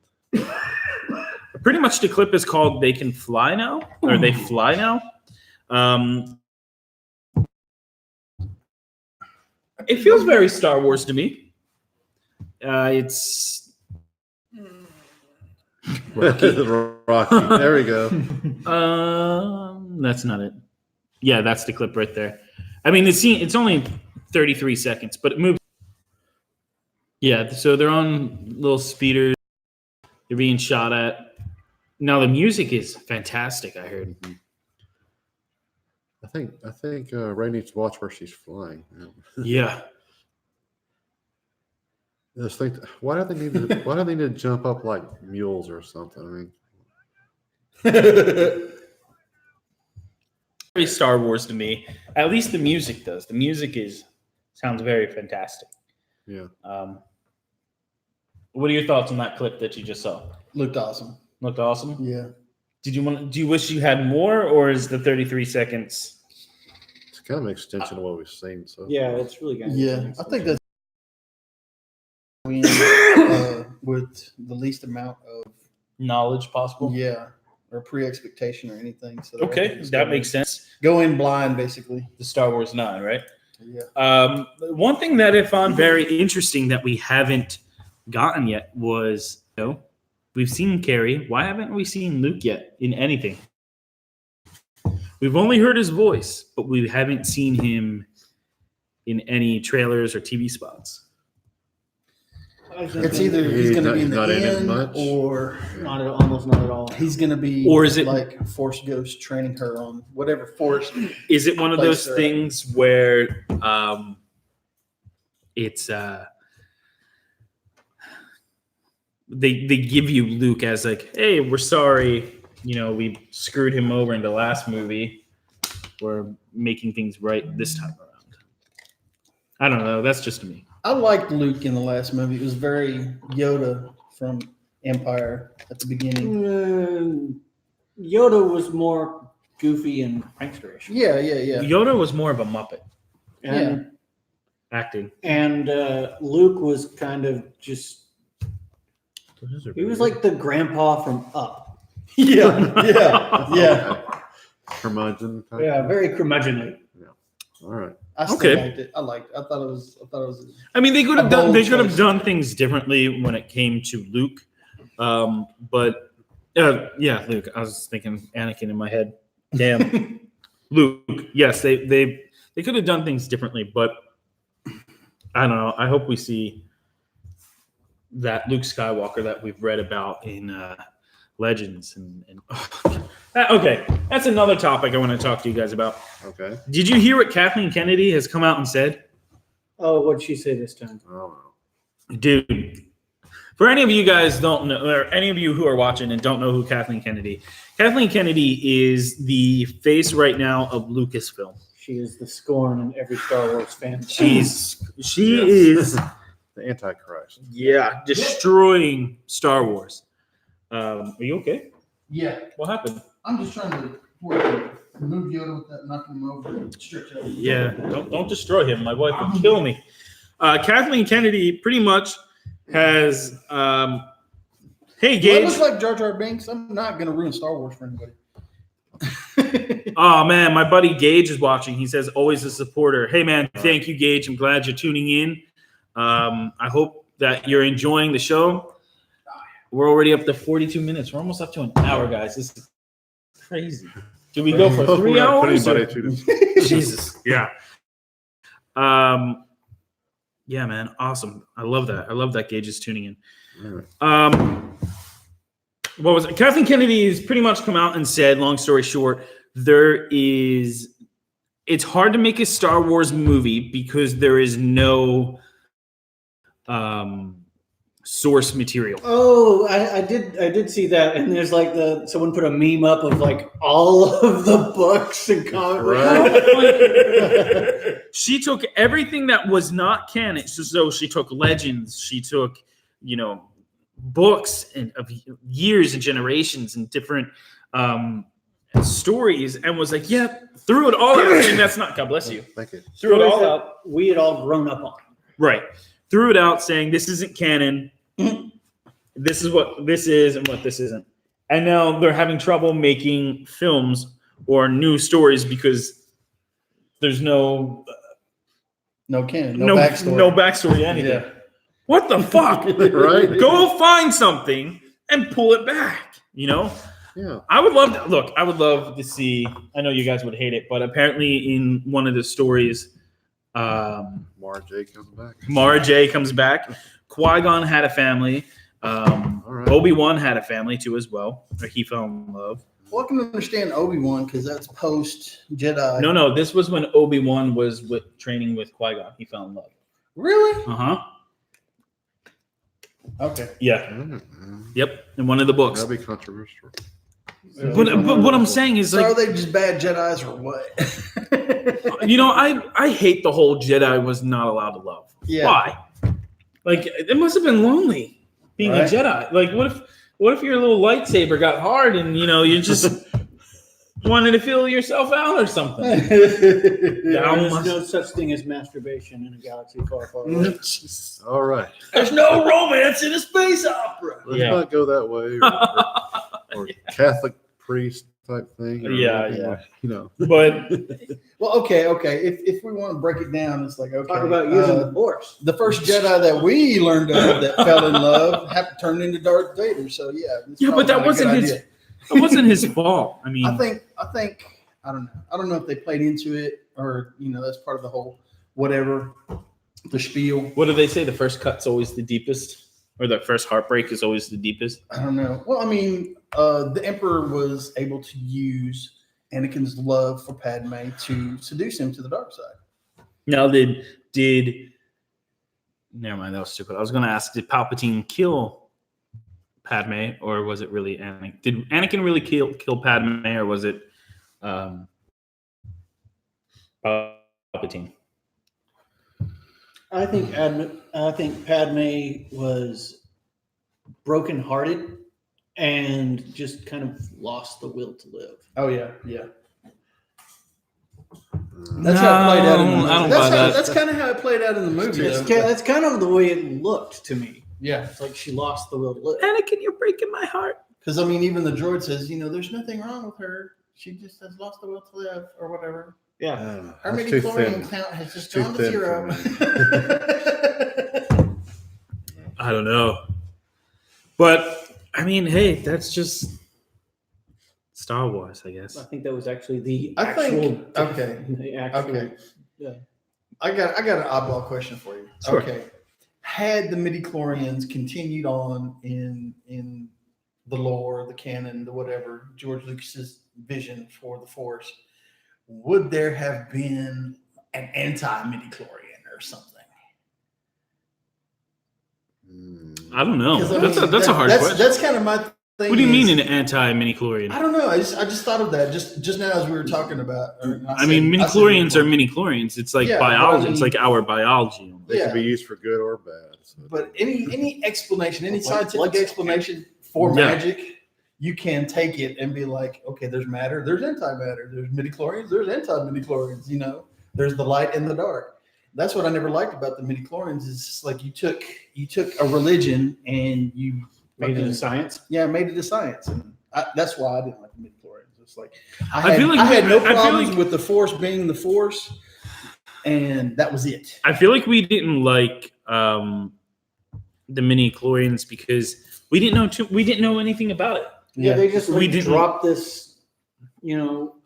Pretty much the clip is called "They Can Fly Now" or "They Fly Now." It feels very Star Wars to me. It's Rocky. There we go. that's not it. Yeah, that's the clip right there. I mean, it's only 33 seconds, but it moves. Yeah, so they're on little speeders. They're being shot at. Now the music is fantastic. I heard. I think Ray needs to watch where she's flying. Yeah. Just think, why do they need to jump up like mules or something? I mean, Very Star Wars to me. At least the music does. The music sounds very fantastic. yeah. What are your thoughts on that clip that you just saw? Looked awesome. Looked awesome. Yeah. Do you wish you had more, or is the 33 seconds? It's kind of an extension of what we've seen. So Yeah, it's really good. Yeah, I think that's with the least amount of Knowledge possible. or pre-expectation or anything. So Okay, that makes sense. Go in blind, basically. The Star Wars 9, right? Yeah. One thing that I found very interesting that we haven't gotten yet was, we've seen Carrie. Why haven't we seen Luke yet in anything? We've only heard his voice, but we haven't seen him in any trailers or TV spots. It's either he's going to be in not the in it end much. or almost not at all. he's going to be Or is it- like Force Ghost training her on whatever Force. Is it one of those Place her. things where it's they give you Luke as like, hey, we're sorry, we screwed him over in the last movie. We're making things right this time around. I don't know. That's just me. I liked Luke in the last movie. It was very Yoda from Empire at the beginning. Yoda was more goofy and pranksterish. Yeah. Yoda was more of a Muppet And, acting. and Luke was kind of just, he was like the grandpa from Up. Yeah. Curmudgeon type. Yeah, very curmudgeonly. All right. I still Okay. liked it. I thought it was. I mean, they could have A done. bold They could have choice. done things differently when it came to Luke. But Luke. I was thinking Anakin in my head. Damn, Luke. Yes, they could have done things differently, but I don't know. I hope we see that Luke Skywalker that we've read about in Legends. And okay, that's another topic I want to talk to you guys about. Okay. Did you hear what Kathleen Kennedy has come out and said? Oh, what'd she say this time? I don't know. Dude, for any of you guys don't know, or any of you who are watching and don't know who Kathleen Kennedy is the face right now of Lucasfilm. She is the scorn in every Star Wars fan. She Yes. is The Antichrist. destroying Star Wars. Are you okay? Yeah. What happened? I'm just trying to move Yoda with that, knocking him over, and stretch out. Yeah, don't destroy him. My wife will kill me. Kathleen Kennedy pretty much has hey Well, it Gage. looks like Jar Jar Binks. I'm not going to ruin Star Wars for anybody. Oh man, my buddy Gage is watching. He says always a supporter. Hey man, thank you, Gage. I'm glad you're tuning in. I hope that you're enjoying the show. We're already up to 42 minutes. We're almost up to an hour, guys. This is crazy. Do we go for 3 We're not putting hours? or- anybody to Jesus. Yeah. Yeah, man. Awesome. I love that. I love that Gage is tuning in. All right. What was it? Kathleen Kennedy has pretty much come out and said, long story short, it's hard to make a Star Wars movie because there is no source material. Oh, I did see that, and there's like someone put a meme up of like all of the books and comic Right. She took everything that was not canon. So she took legends. She took, books and of years and generations and different stories, and was like, threw it all out. And that's not. God bless you. Thank you. Threw it all out. that we had all grown up on. Right. Threw it out, saying this isn't canon. This is what this is and what this isn't. And now they're having trouble making films or new stories because there's no canon, no backstory. no backstory, anything. Yeah. What the fuck? Right? Go find something and pull it back. Yeah. I would love to look. I would love to see. I know you guys would hate it, but apparently in one of the stories, Mara J comes back. Mara J comes back. Qui-Gon had a family. right. Obi-Wan had a family too as well. Or he fell in love. Well, I can understand Obi-Wan because that's post Jedi. No. This was when Obi-Wan was training with Qui-Gon. He fell in love. Really? Uh-huh. Okay. Yeah. Yep. In one of the books. That'd be controversial. But what I'm saying is, So like, are they just bad Jedis or what? I hate the whole Jedi was not allowed to love. Yeah. Why? Like, it must have been lonely being Right. a Jedi. Like, what if your little lightsaber got hard and you just wanted to feel yourself out or something? There's no such thing as masturbation in a galaxy far, far away. All right. There's no romance in a space opera. Let's Yeah. not go that way. Or Catholic priest type thing. Or Yeah, anything yeah. like, But Well, okay. If we want to break it down, it's like, okay. Talk about using the Force. the first Jedi that we learned of that fell in love turned into Darth Vader. So yeah. it's yeah, but probably that not a wasn't good his. idea. It wasn't his fault. I mean, I think I don't know. I don't know if they played into it or that's part of the whole whatever the spiel. What do they say? The first cut's always the deepest, or the first heartbreak is always the deepest. I don't know. Well, I mean, the Emperor was able to use Anakin's love for Padme to seduce him to the dark side. Now, never mind, that was stupid. I was going to ask, did Palpatine kill Padme, or was it really Anakin? Did Anakin really kill Padme, or was it Palpatine? I think Padme was brokenhearted and just kind of lost the will to live. Oh yeah. That's how it played out in the movie. I don't buy that. That's kind of how it played out in the movie. That's kind of the way it looked to me. Yeah. It's like she lost the will to live. Anakin, you're breaking my heart. Because, I mean, even the droid says, there's nothing wrong with her. She just has lost the will to live or whatever. Yeah. Her That's too midichlorian thin. count has just Too gone to thin zero. for me. I don't know. But, I mean, hey, that's just Star Wars, I guess. I think that was actually the I actual. think- okay. The actual, Okay. Yeah. I got an oddball question for you. Sure. Okay. Had the midichlorians continued on in the lore, the canon, the whatever, George Lucas's vision for the Force, would there have been an anti-midichlorian or something? I don't know. 'Cause, I mean, That's a hard question. That's kind of my thing. What do you mean is- an anti-midichlorian? I don't know. I just thought of that just now as we were talking about. I mean, midichlorians are midichlorians. It's like Yeah, but I biology. mean- It's like our biology. They Yeah. can be used for good or bad. So. But any explanation, any Like scientific blood explanation for Yeah. magic, you can take it and be like, okay, there's matter, there's antimatter, there's midichlorians, there's anti-midichlorians. There's the light and the dark. That's what I never liked about the midichlorians. Is just like you took a religion and you Made it a science. Yeah, made it a science, and that's why I didn't like the midichlorians. It's like I I feel like- had no I feel problems like- with the Force being the Force, and that was it. I feel like we didn't like the midichlorians because we didn't know anything about it. Yeah, they just We didn't- dropped this,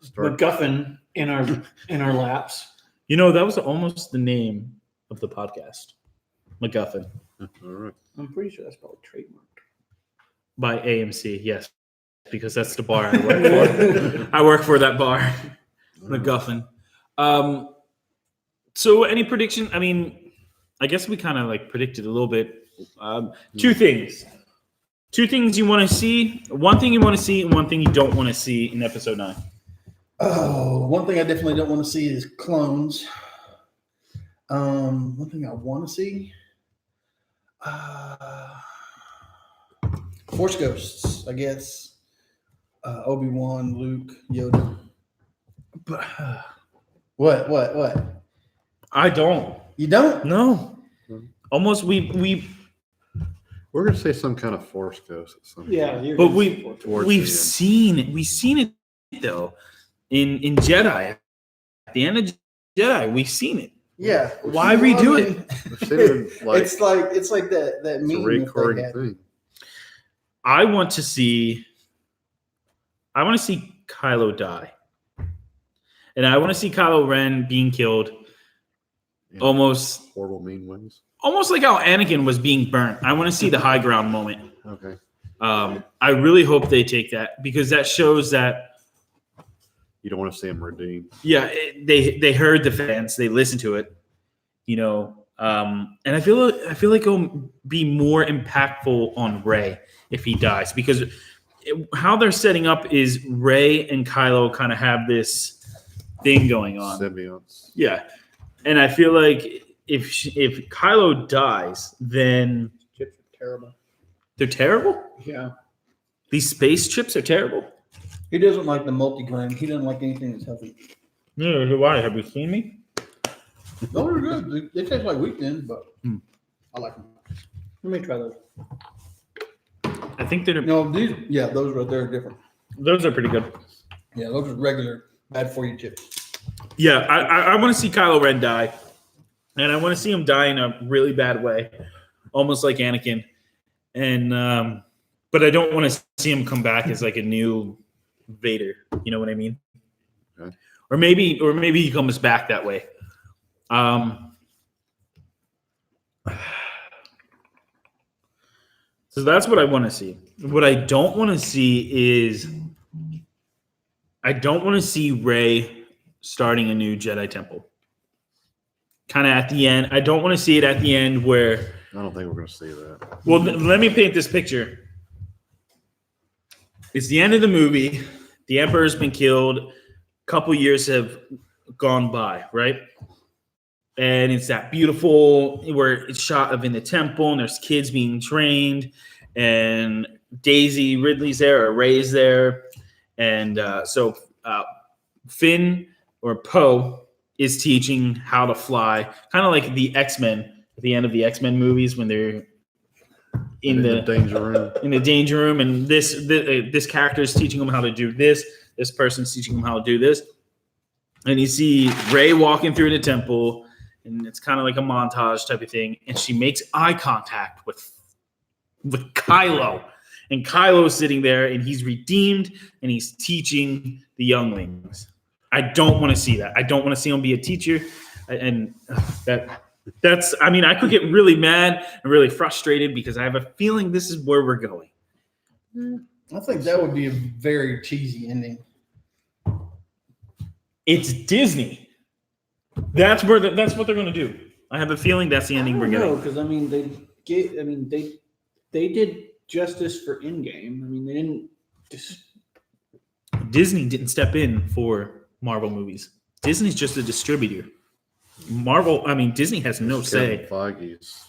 Start- MacGuffin in our laps. That was almost the name of the podcast, MacGuffin, All right. I'm pretty sure that's probably trademarked. by AMC. Yes, because that's the bar I work for. I work for that bar, MacGuffin. So, any prediction? I mean, I guess we kind of predicted a little bit. Two things. Two things you want to see. One thing you want to see, and one thing you don't want to see in Episode 9. Oh, one thing I definitely don't want to see is clones. One thing I want to see, Force ghosts, I guess. Obi-Wan, Luke, Yoda. But What? I don't. You don't? No. Almost we We're gonna say some kind of Force ghost at some point. Yeah, you're But gonna we- see Force. Towards we've the end. seen it. We've seen it though in Jedi. At the end of Jedi, we've seen it. Yeah. Why redo it? We've seen it like it's like that it's a meme that recurring they had. thing. I want to see Kylo die. And I want to see Kylo Ren being killed In almost horrible, mean ways. like how Anakin was being burnt. I want to see the high ground moment. Okay. I really hope they take that because that shows that You don't want to see him redeemed. they heard the fans, they listened to it, and I feel like it'll be more impactful on Rey if he dies because how they're setting up is Rey and Kylo kind of have this thing going on. Symbionts. Yeah, and I feel like if Kylo dies, then Chips are terrible. they're terrible. Yeah. These space chips are terrible. He doesn't like the multi-grain. He doesn't like anything that's healthy. No, why? Have you seen me? Those are good. They taste like wheat then, but I like them. Let me try those. I think they're No, those right there are different. those are pretty good. Yeah, those are regular bad for you chips. Yeah, I want to see Kylo Ren die, and I want to see him die in a really bad way, almost like Anakin. And but I don't want to see him come back as like a new Vader. You know what I mean? Okay. Or maybe he comes back that way. So that's what I want to see. What I don't want to see is I don't want to see Rey starting a new Jedi temple. Kind of at the end. I don't want to see it at the end where. I don't think we're going to see that. Well, let me paint this picture. It's the end of the movie. The Emperor's been killed. A couple years have gone by, right? And it's that beautiful where it's shot of in the temple, and there's kids being trained, and Daisy Ridley's there, or Rey's there, and so Finn or Poe is teaching how to fly, kind of like the X-Men at the end of the X-Men movies when they're in the danger room. In the danger room, and this character is teaching them how to do this. This person's teaching them how to do this, and you see Rey walking through the temple, and it's kind of like a montage type of thing, and she makes eye contact with Kylo, and Kylo's sitting there, and he's redeemed, and he's teaching the younglings. I don't want to see that. I don't want to see him be a teacher, and that's. I mean, I could get really mad and really frustrated because I have a feeling this is where we're going. I think that would be a very cheesy ending. It's Disney. That's what they're going to do. I have a feeling that's the ending we're getting. Because I mean, they did justice for Endgame. I mean, they didn't. Disney didn't step in for Marvel movies. Disney's just a distributor. Disney has no say. Feige's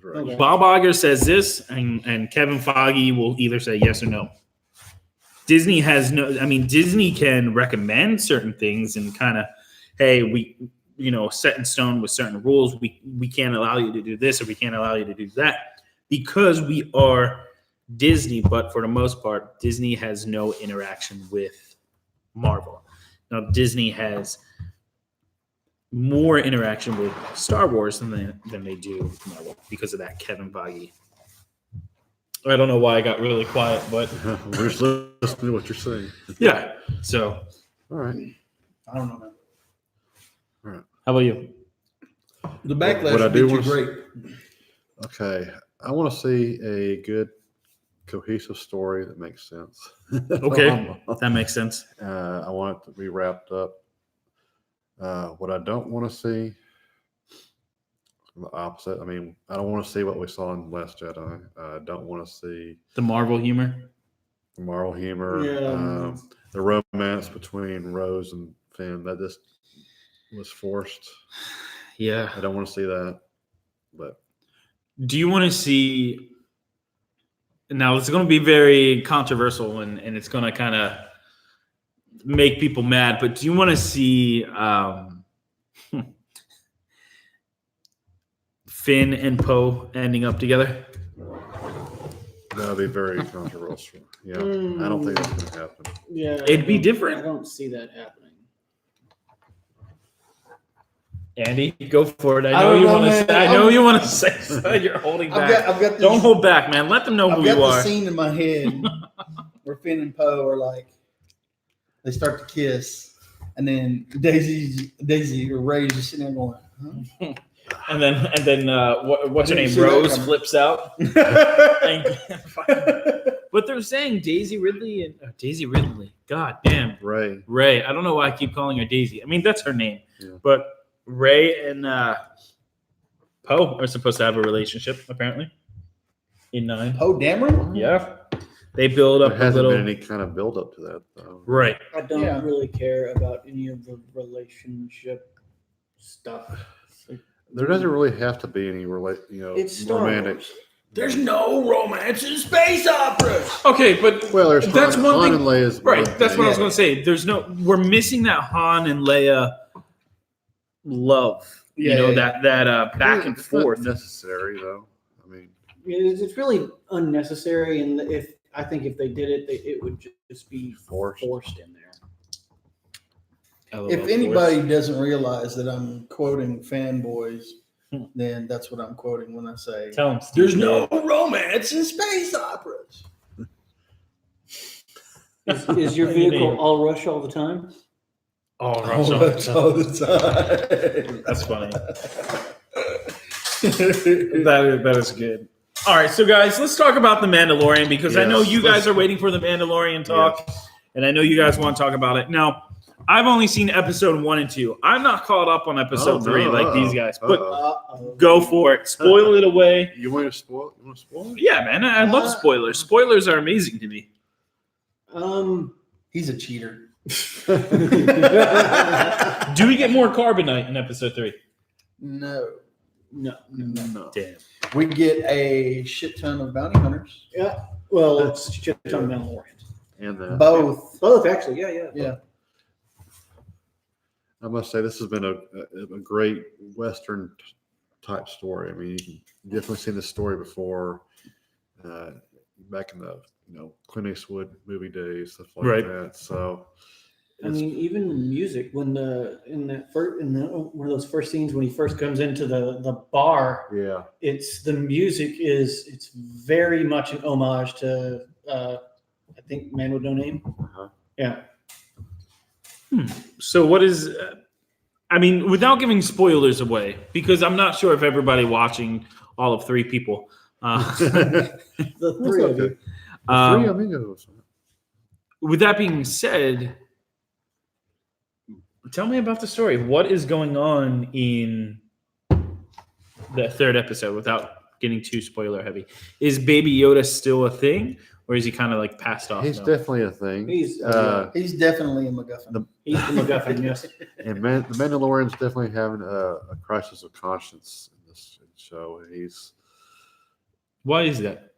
direction. Okay. Bob Iger says this, and Kevin Feige will either say yes or no. Disney has no. I mean, Disney can recommend certain things and kind of, hey, we, set in stone with certain rules. We can't allow you to do this or we can't allow you to do that because we are Disney. But for the most part, Disney has no interaction with Marvel. Now, Disney has more interaction with Star Wars than they do with Marvel because of that Kevin Feige. I don't know why I got really quiet, but we're just listening to what you're saying. yeah. So, all right. I don't know, man. All right. How about you? The backlash What I would be do too want to great. Okay. I want to see a good, cohesive story that makes sense. Okay, that makes sense. I want it to be wrapped up. What I don't want to see, the opposite. I mean, I don't want to see what we saw in Last Jedi. I don't want to see The Marvel humor. the moral humor, Yeah. the romance between Rose and Finn. That just was forced. Yeah. I don't want to see that. But Do you want to see? Now it's going to be very controversial and it's going to kind of make people mad. But do you want to see Finn and Poe ending up together? that would be very controversial. Yeah, I don't think that's going to happen. Yeah, It'd be different. I don't see that happening. Andy, go for it. I I know don't you know, want man. to. I know you want to say something. You're holding back. I've got this, Don't hold back, man. Let them know I've who got you the are. scene in my head where Finn and Poe are like, they start to kiss, and then Daisy or Ray's just sitting there going, huh? And then what's her I didn't name? see that Rose coming. flips out. But they're saying Daisy Ridley and Daisy Ridley. God damn. Ray. I don't know why I keep calling her Daisy. I mean, that's her name. Yeah. But Ray and Poe are supposed to have a relationship, apparently. In 9. Poe Dameron? Yeah. They build up There a hasn't little. been any kind of build up to that, though. Right. I don't Yeah. really care about any of the relationship stuff. There doesn't really have to be any It's Star romantic. Wars. There's no romance in space operas. Okay, but Well, there's That's Han, one Han thing- and Leia's right. one That's thing. what I was going to say. We're missing that Han and Leia love. Yeah. that back and It's not forth. necessary, though. I mean, It's really unnecessary, and I think if they did it, it would just be Forced. in there. If anybody doesn't realize that I'm quoting fanboys, then that's what I'm quoting when I say, tell him, there's no romance in space operas. Is your vehicle all rush all the time? Oh, all the time. That's funny. That is good. All right, so guys, let's talk about the Mandalorian because I know Yes, you guys let's- are waiting for the Mandalorian talk, and I know you guys want to talk about it. Now, I've only seen episode 1 and 2. I'm not caught up on episode 3 like these guys, but go for it. Spoil it away. You want to spoil? You want to spoil it? Yeah, man, I love spoilers. Spoilers are amazing to me. He's a cheater. Do we get more carbonite in episode 3? No. Damn. We get a shit ton of bounty hunters. Yeah. Well, it's shit ton of Mandalorians. And Both. Both, actually. Yeah. Yeah. I must say this has been a great Western type story. I mean, you can definitely seen this story before, back in the Clint Eastwood movie days, stuff like Right. that. So, I mean, even music when one of those first scenes when he first comes into the bar, yeah, it's very much an homage to I think Man with No Name. Uh-huh. Yeah. So what is? I mean, without giving spoilers away, because I'm not sure if everybody watching all of 3 people. The 3 of you. Three Um, amigos. with that being said, tell me about the story. What is going on in the 3rd episode without getting too spoiler heavy? Is Baby Yoda still a thing, or is he kind of like passed off? He's now? definitely a thing. He's He's definitely a MacGuffin. he's the MacGuffin. Yes. And the Mandalorian's definitely having a crisis of conscience in this show. Why is that?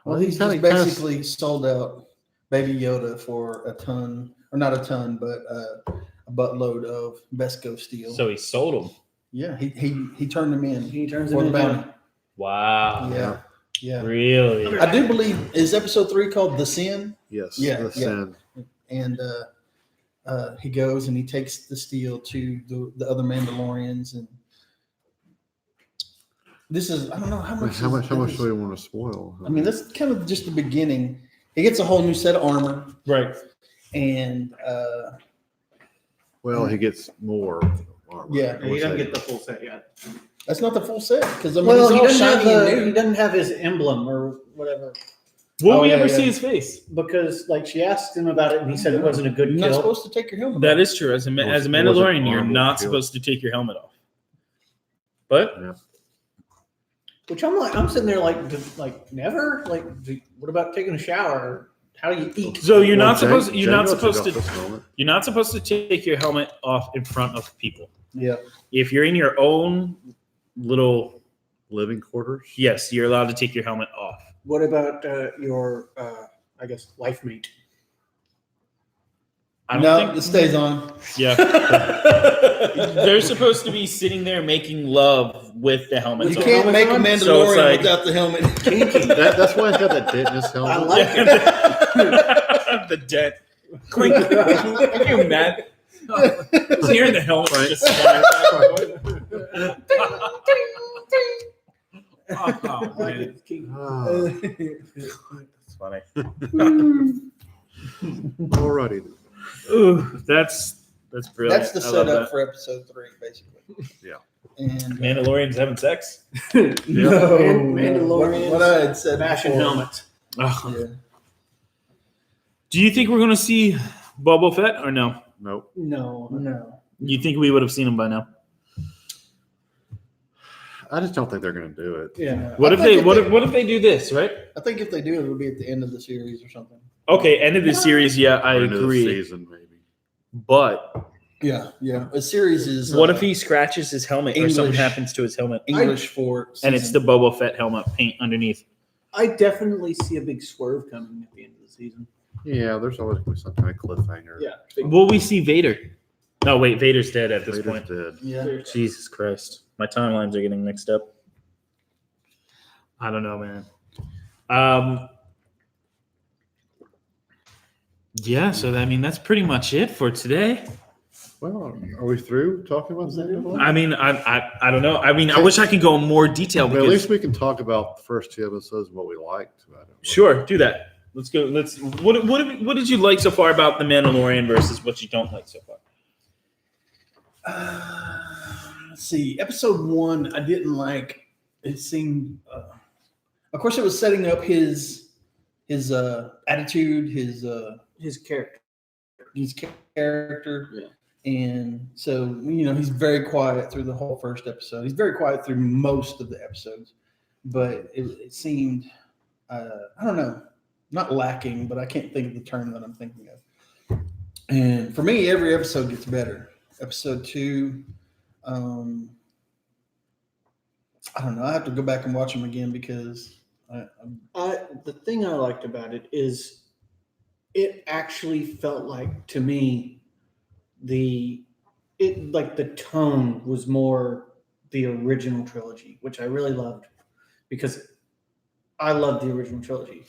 Well, he's just basically sold out Baby Yoda for a ton, or not a ton, but a buttload of Besco steel. So he sold him. Yeah, he turned them in. He turns for him the into bounty. Wow. Yeah. Really? I do believe is episode 3 called The Sin, Yes. Yeah, the yeah. sin. and he goes and he takes the steel to the other Mandalorians, and this is I don't know how much. How much do we want to spoil? I mean, that's kind of just the beginning. He gets a whole new set of armor, Right. and well, he gets more. Armor. Yeah, He doesn't get the full set yet. that's not the full set because I mean, Well, he's he all doesn't have shiny and new. he doesn't have his emblem or whatever Will Oh, we yeah, ever yeah. see his face? because like she asked him about it and he said it wasn't a good You're not kill. supposed to take your helmet. That off. is true. As a It wasn't Mandalorian, you're honorable not kill. supposed to take your helmet off. But Which I'm sitting there like never what about taking a shower? How do you eat? so you're Well, not supposed. Jane- You're not Jane supposed took to. off this helmet. You're not supposed to take your helmet off in front of people. Yeah. If you're in your own little, Living quarters. yes, you're allowed to take your helmet off. What about your I guess life mate? I don't No, think. it stays on. Yeah, they're supposed to be sitting there making love with the helmet. You on. can't make a So it's Mandalorian like- without the helmet. That's why he's got that dent in his helmet. I like Yeah. The dent. Clink. Can you imagine? Just hearing the helmet Right. just. Oh, man. Ah, That's funny. alrighty. Ooh, that's brilliant. That's the I love setup that. for episode 3, basically. Yeah. And Mandalorians having sex. No, Mandalorian. Mandalorian. What I had said fashion before. helmet. Oh. Yeah. Do you think we're going to see Boba Fett or no? Nope. No. You think we would have seen him by now? I just don't think they're going to do it. Yeah. What I if think they? What if they do this? Right? I think if they do, it will be at the end of the series or something. Okay, end of the series. Yeah, I Or into the agree. season, maybe. But Yeah. A series is what if he scratches his helmet or something English. happens to his helmet, English for and it's the Boba Fett helmet paint underneath? I definitely see a big swerve coming at the end of the season. Yeah, there's always going to be some kind of cliffhanger. Yeah. Will we see Vader? No, wait, Vader's dead at this Vader's point. dead. Yeah. Jesus Christ. My timelines are getting mixed up. I don't know, man. Yeah, so I mean that's pretty much it for today. Well, are we through talking about that? I mean, I don't know. I mean, I wish I could go in more detail But at because least we can talk about the first 2 episodes and what we liked about it. sure, do that. Let's go. What did you like so far about The Mandalorian versus what you don't like so far? Let's see. Episode 1, I didn't like. It seemed, of course, it was setting up his attitude, his character. Yeah. And so, he's very quiet through the whole first episode. He's very quiet through most of the episodes, but it seemed, I don't know, not lacking, but I can't think of the term that I'm thinking of. And for me, every episode gets better. Episode 2, I don't know. I have to go back and watch them again because the thing I liked about it is it actually felt like, to me, the tone was more the original trilogy, which I really loved because I love the original trilogy.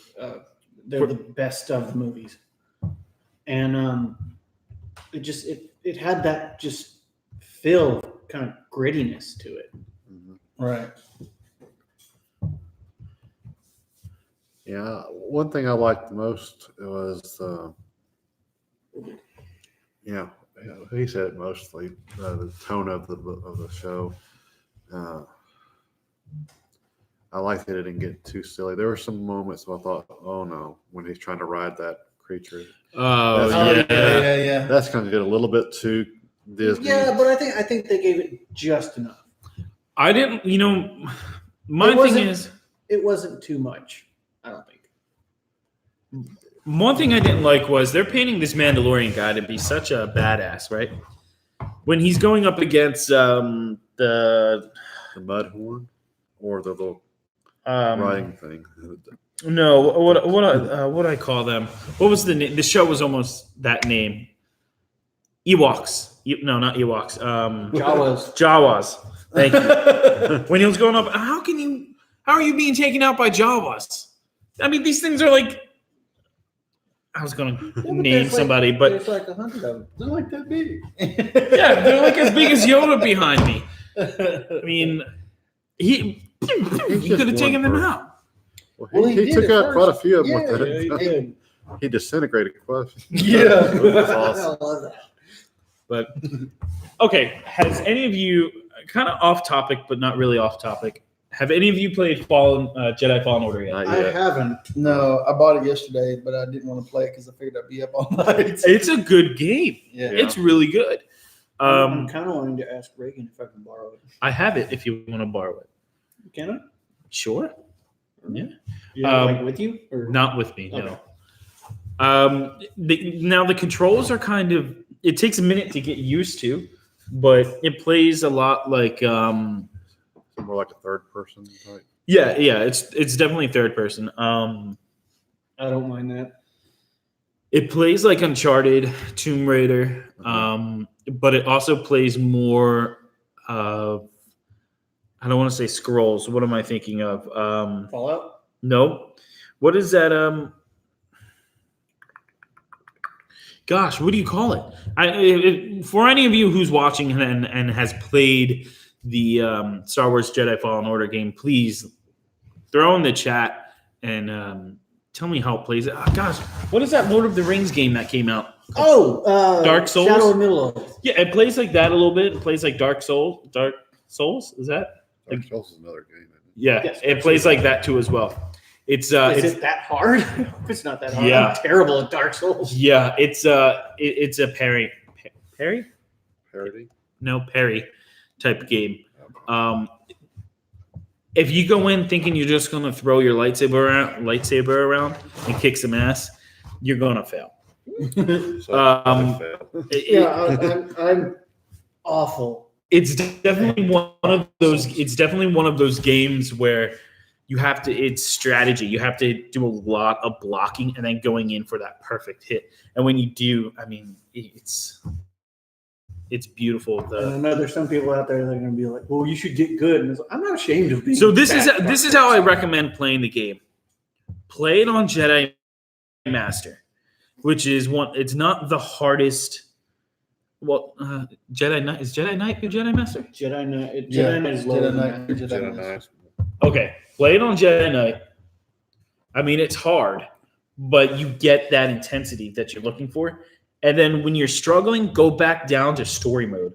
They're the best of the movies, and it had that just feel, kind of grittiness to it. right. Yeah, one thing I liked the most was, he said it mostly, the tone of the show. I liked that it didn't get too silly. There were some moments where I thought, oh no, when he's trying to ride that creature. Oh, Yeah. That's kind of get a little bit too Disney. Yeah, but I think they gave it just enough. I didn't. My It thing wasn't- is, It wasn't too much, I don't think. one thing I didn't like was they're painting this Mandalorian guy to be such a badass, right? When he's going up against the Mudhorn or the little um, riding thing. no, what I call them? What was the name? The show was almost that name. Ewoks. No, not Ewoks. Jawas. Jawas. Thank you. When he was going up, how are you being taken out by Jawas? I mean, these things are like, I was going to name somebody, but there's like 100 of them. They're like that big. yeah, they're like as big as Yoda behind me. I mean, he could have taken them out. Well, he did took at out quite a first. few of them Yeah, with he that. did. He disintegrated quite a few. Yeah. That's awesome. I love that. But okay, has any of you, kind of off topic, but not really off topic, have any of you played Jedi Fallen Order yet? Not I yet. haven't. No, I bought it yesterday, but I didn't want to play it because I figured I'd be up all night. It's a good game. Yeah. It's really good. I'm kind of wanting to ask Reagan if I can borrow it. I have it if you want to borrow it. Can I? Sure. Yeah. Like with you? Or? Not with me, Okay. no. Now the controls are kind of, it takes a minute to get used to, but it plays a lot like More like a third person type. yeah, it's definitely third person. I don't mind that. It plays like Uncharted, Tomb Raider, but it also plays more I don't want to say scrolls. What am I thinking of? Fallout? No. What is that? Gosh, what do you call it? For any of you who's watching and has played the Star Wars Jedi Fallen Order game, please throw in the chat and tell me how it plays. Gosh, what is that Lord of the Rings game that came out? Dark Souls? Shadow of Middle-earth. Yeah, it plays like that a little bit. It plays like Dark Souls. Is that? Dark Souls is another game. Isn't it? Yeah, Yes, it plays like that too as well. It's Is it that hard? It's not that hard. Yeah. I'm terrible at Dark Souls. yeah, it's a parry Parody. no parry type game. If you go in thinking you're just going to throw your lightsaber around and kick some ass, you're going to fail. So Um, I failed. I'm awful. It's definitely one of those. It's definitely one of those games where you have to. It's strategy. You have to do a lot of blocking and then going in for that perfect hit. And when you do, I mean, it's beautiful. And I know there's some people out there that are going to be like, "Well, you should get good." And it's like, I'm not ashamed of being. So this bad. is how I recommend playing the game. Play it on Jedi Master, which is one. It's not the hardest. Well, Jedi Knight is Jedi Knight your Jedi Master? Jedi Knight. Yeah, Jedi Knight is lower Jedi than Knight. that. Jedi Jedi Knight. Knight. Okay, play it on Jedi Knight. I mean, it's hard, but you get that intensity that you're looking for. And then when you're struggling, go back down to story mode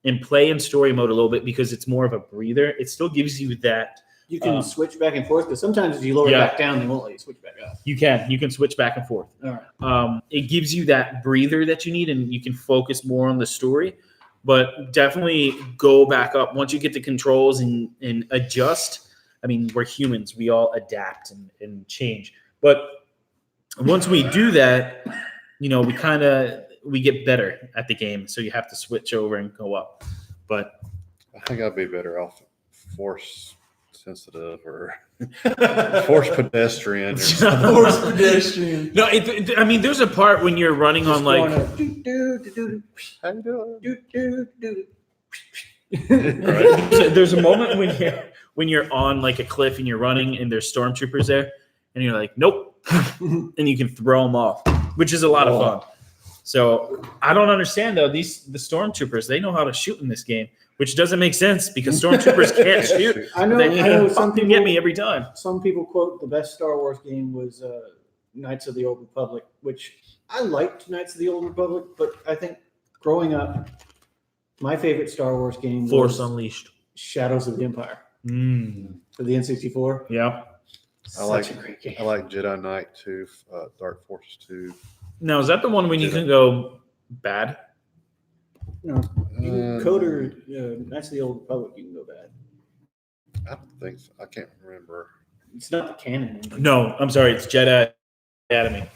and play in story mode a little bit because it's more of a breather. It still gives you that. You can switch back and forth, but sometimes if you lower it back down, they won't let you switch back up. You can switch back and forth. All right. It gives you that breather that you need, and you can focus more on the story. But definitely go back up once you get the controls and adjust. I mean, we're humans; we all adapt and change. But once we do that, we get better at the game. So you have to switch over and go up. But I think I'd be better off force sensitive or force pedestrian. Force pedestrian. No, I mean, there's a part when you're running on like. How you doing? Right. There's a moment when you're on like a cliff and you're running and there's stormtroopers there, and you're like, nope, and you can throw them off, which is a lot of fun. So I don't understand though. The stormtroopers, they know how to shoot in this game, which doesn't make sense because stormtroopers can't shoot. I know some people get me every time. Some people quote the best Star Wars game was Knights of the Old Republic, which I liked Knights of the Old Republic, but I think growing up, my favorite Star Wars game Force was Unleashed, Shadows of the Empire for the N64. Yeah. Such a great game. I like Jedi Knight 2, Dark Forces 2. Now, is that the one when you can go bad? No, you can Coder Knights of the Old Republic. You can go bad. I don't think so. I can't remember. It's not the canon. No, I'm sorry. It's Jedi Academy.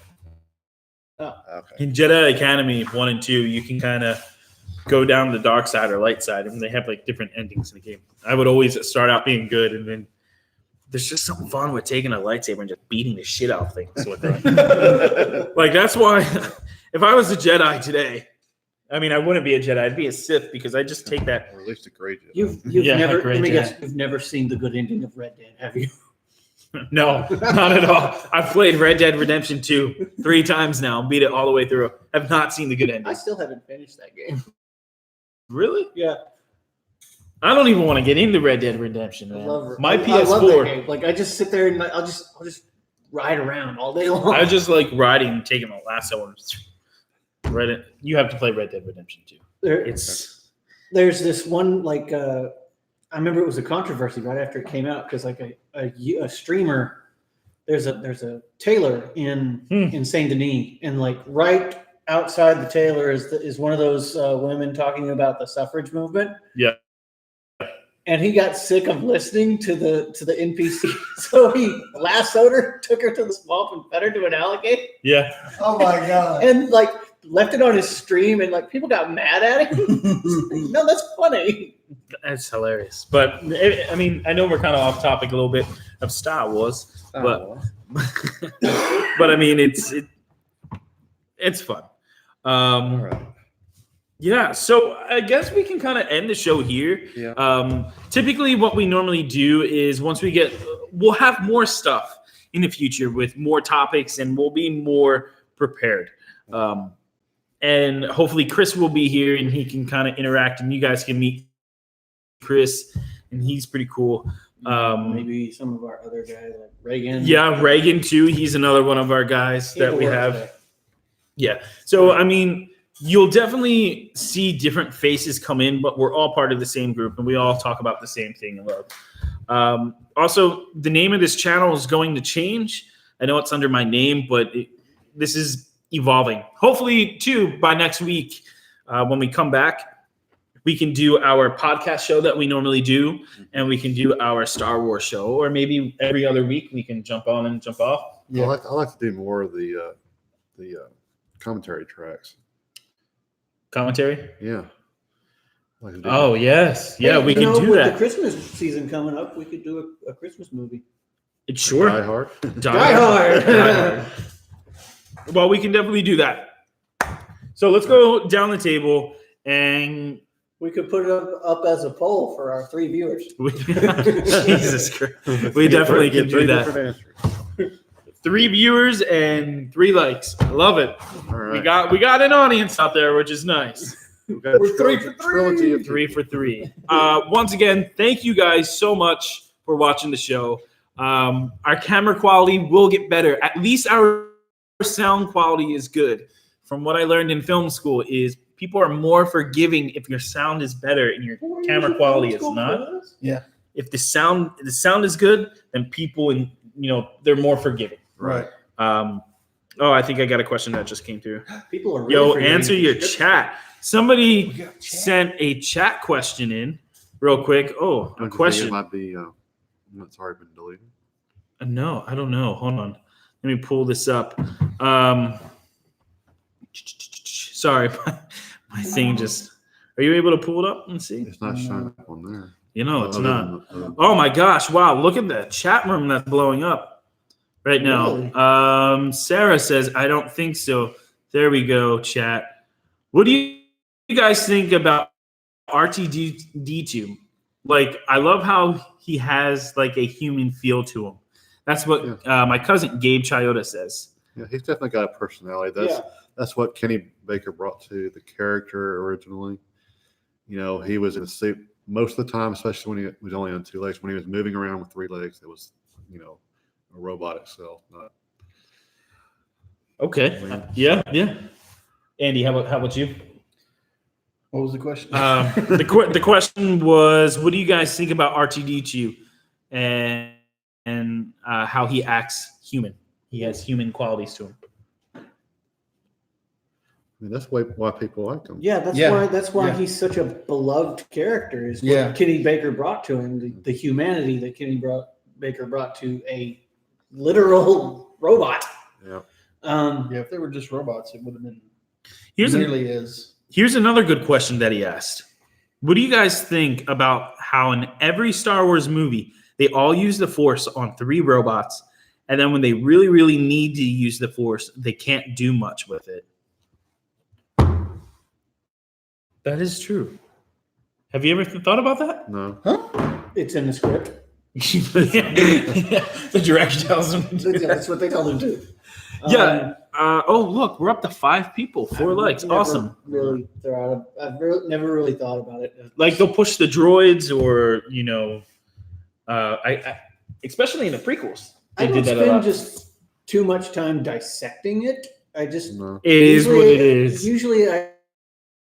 Okay. In Jedi Academy 1 and 2, you can kind of go down the dark side or light side, and they have like different endings in the game. I would always start out being good, and then there's just something fun with taking a lightsaber and just beating the shit out of things with it. Like, that's why if I was a Jedi today, I mean, I wouldn't be a Jedi. I'd be a Sith because I just take that. Or at least a great Jedi. You've Yeah, never. great Let me Jedi. guess. You've never seen the good ending of Red Dead, have you? No, not at all. I've played Red Dead Redemption 2 3 times now, beat it all the way through. Have not seen the good I ending. still haven't finished that game. Really? Yeah, I don't even want to get into Red Dead Redemption, I man. love My I love that PS4. game. Like I just sit there and I'll just ride around all day long. I just like riding and taking a lasso and just you have to play Red Dead Redemption 2. There's this one like I remember it was a controversy right after it came out because like a streamer, there's a tailor in Saint Denis, and like right outside the tailor is one of those women talking about the suffrage movement. Yeah. And he got sick of listening to the NPC, so he lassoed her, took her to the swamp, and fed her to an alligator. Yeah. Oh my god. And like left it on his stream, and like people got mad at him. No, that's funny. That's hilarious. But I mean, I know we're kind of off topic a little bit of Star Wars, but I mean, it's fun. All right. Yeah, so I guess we can kind of end the show here. Yeah. Typically, what we normally do is once we'll have more stuff in the future with more topics, and we'll be more prepared. And hopefully, Chris will be here, and he can kind of interact, and you guys can meet Chris, and he's pretty cool. Maybe some of our other guys like Reagan. Yeah, Reagan too. He's another one of our guys that we have. Yeah. So, I mean, you'll definitely see different faces come in, but we're all part of the same group, and we all talk about the same thing in love. Also, the name of this channel is going to change. I know it's under my name, but this is evolving. Hopefully, too, by next week, when we come back, we can do our podcast show that we normally do, and we can do our Star Wars show, or maybe every other week we can jump on and jump off. Yeah. I like to do more of the commentary tracks. Commentary? Yeah. I like to do Oh, yes. Yeah, we can do with that. the Christmas season coming up, we could do a Christmas movie. It's sure. Die Hard. Die Hard. Die Hard. Well, we can definitely do that. So let's go down the table, and We could put it up as a poll for our 3 viewers. Jesus Christ. We definitely can do that. 3 viewers and 3 likes. I love it. All right. We got an audience out there, which is nice. We're 3 for 3. Trilogy of 3 for 3. Once again, thank you guys so much for watching the show. Our camera quality will get better. At least our sound quality is good, from what I learned in film school, is people are more forgiving if your sound is better and your camera quality is not. Yeah. If the sound is good, then people they're more forgiving. Right. I think I got a question that just came through. People are really Yo, forgetting answer the your script. chat. Somebody sent a chat question in real quick. Oh, a Don't you think question. It might be. It's already been deleted. No, I don't know. Hold on. Let me pull this up. Sorry, my thing just. Are you able to pull it up and see? It's not showing up on there. It's Other not. than Oh my gosh! Wow, look at the chat room that's blowing up right now. Really? Sarah says, "I don't think so." There we go, chat. What do you guys think about R2D2? Like, I love how he has like a human feel to him. That's what my cousin Gabe Chiodo says. Yeah, he's definitely got a personality. That's what Kenny Baker brought to the character originally. He was in a suit most of the time, especially when he was only on 2 legs. When he was moving around with 3 legs, it was, a robot itself. Okay. Yeah. Andy, how about you? What was the question? The question was, what do you guys think about R2D2 and how he acts human? He has human qualities to him. That's why people like him. Yeah, that's why he's such a beloved character. Is what Kenny Baker brought to him, the humanity that Baker brought to a literal robot. Yeah. If they were just robots, it would have been Here's another good question that he asked. What do you guys think about how in every Star Wars movie they all use the Force on 3 robots, and then when they really, really need to use the Force, they can't do much with it? That is true. Have you ever thought about that? No. It's in the script. The director tells them. That's what they tell them to do. Yeah. Look, we're up to 5 people, 4 legs. Awesome. Really, I've never really thought about it. Like they'll push the droids, or I especially in the prequels, I they don't did that a spend lot. just too much time dissecting it. I just It is what it is. Usually, I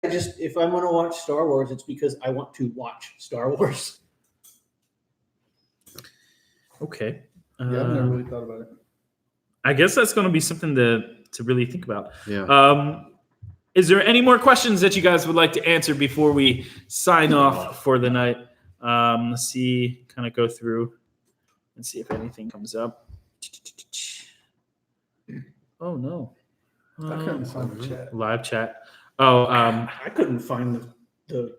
just if I'm going to watch Star Wars, it's because I want to watch Star Wars. Okay. I've never really thought about it. I guess that's going to be something to really think about. Yeah. Is there any more questions that you guys would like to answer before we sign off for the night? Let's see, kind of go through and see if anything comes up. Oh, no. I couldn't find the chat. Live chat. Oh, I couldn't find the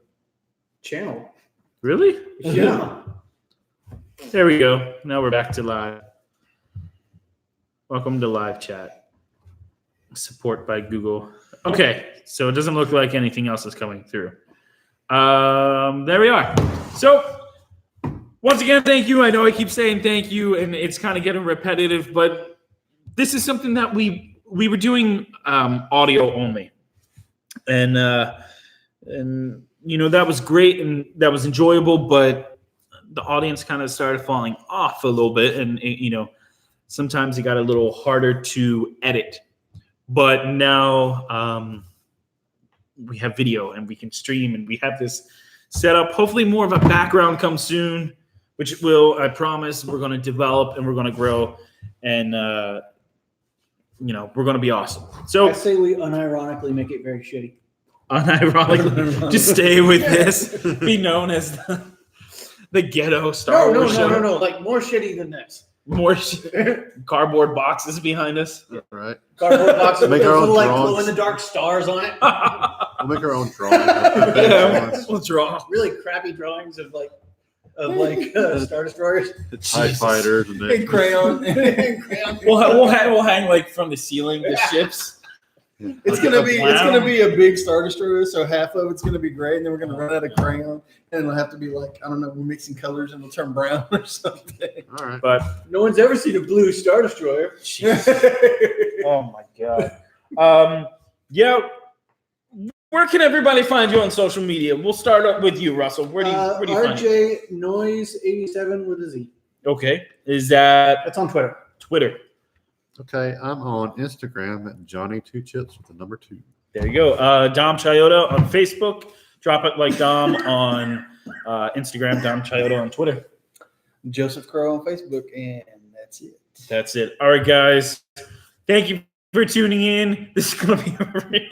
channel. really? Yeah. There we go. Now we're back to live. Welcome to live chat. Support by Google. Okay, so it doesn't look like anything else is coming through. There we are. So, once again, thank you. I know I keep saying thank you, and it's kind of getting repetitive, but this is something that we were doing audio only, and that was great and that was enjoyable, but the audience kind of started falling off a little bit, and sometimes it got a little harder to edit. But now we have video and we can stream, and we have this set up. Hopefully more of a background comes soon, which will, I promise, we're going to develop and we're going to grow, and we're going to be awesome. So I say we unironically make it very shitty. Unironically, just stay with this. Be known as the ghetto Star Wars show. No. Like more shitty than this. More cardboard boxes behind us. Right. Cardboard boxes Make with our those own little like drawings. glow in the dark stars on it. We'll make our own drawing. Yeah, we'll draw. Really crappy drawings of Star Destroyers. The TIE fighters and In crayon. We'll hang like from the ceiling the ships. It's gonna be a big Star Destroyer, so half of it's gonna be gray, and then we're gonna run out of crayon, and it'll have to be like, I don't know, we're mixing colors and it'll turn brown or something. All right. But No one's ever seen a blue Star Destroyer. oh my god. Yeah. Where can everybody find you on social media? We'll start up with you, Russell. Where do you find you? RJ Noise 87 with a Z. Okay. Is that That's on Twitter. Twitter? Okay, I'm on Instagram at Johnny2Chips with the number 2. There you go. Dom Chiodo on Facebook. Drop it like Dom on Instagram. Dom Chiodo on Twitter. Joseph Crow on Facebook, and that's it. That's it. All right, guys. Thank you for tuning in. This is gonna be a really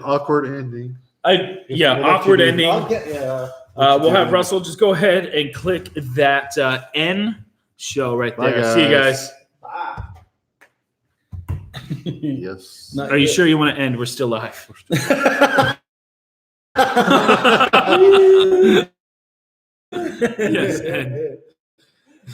Awkward ending. awkward ending. We'll have doing? Russell just go ahead and click that end show right Bye, there. See you guys. Yes. Not Are you yet. sure you want to end? We're still live. Yes, end.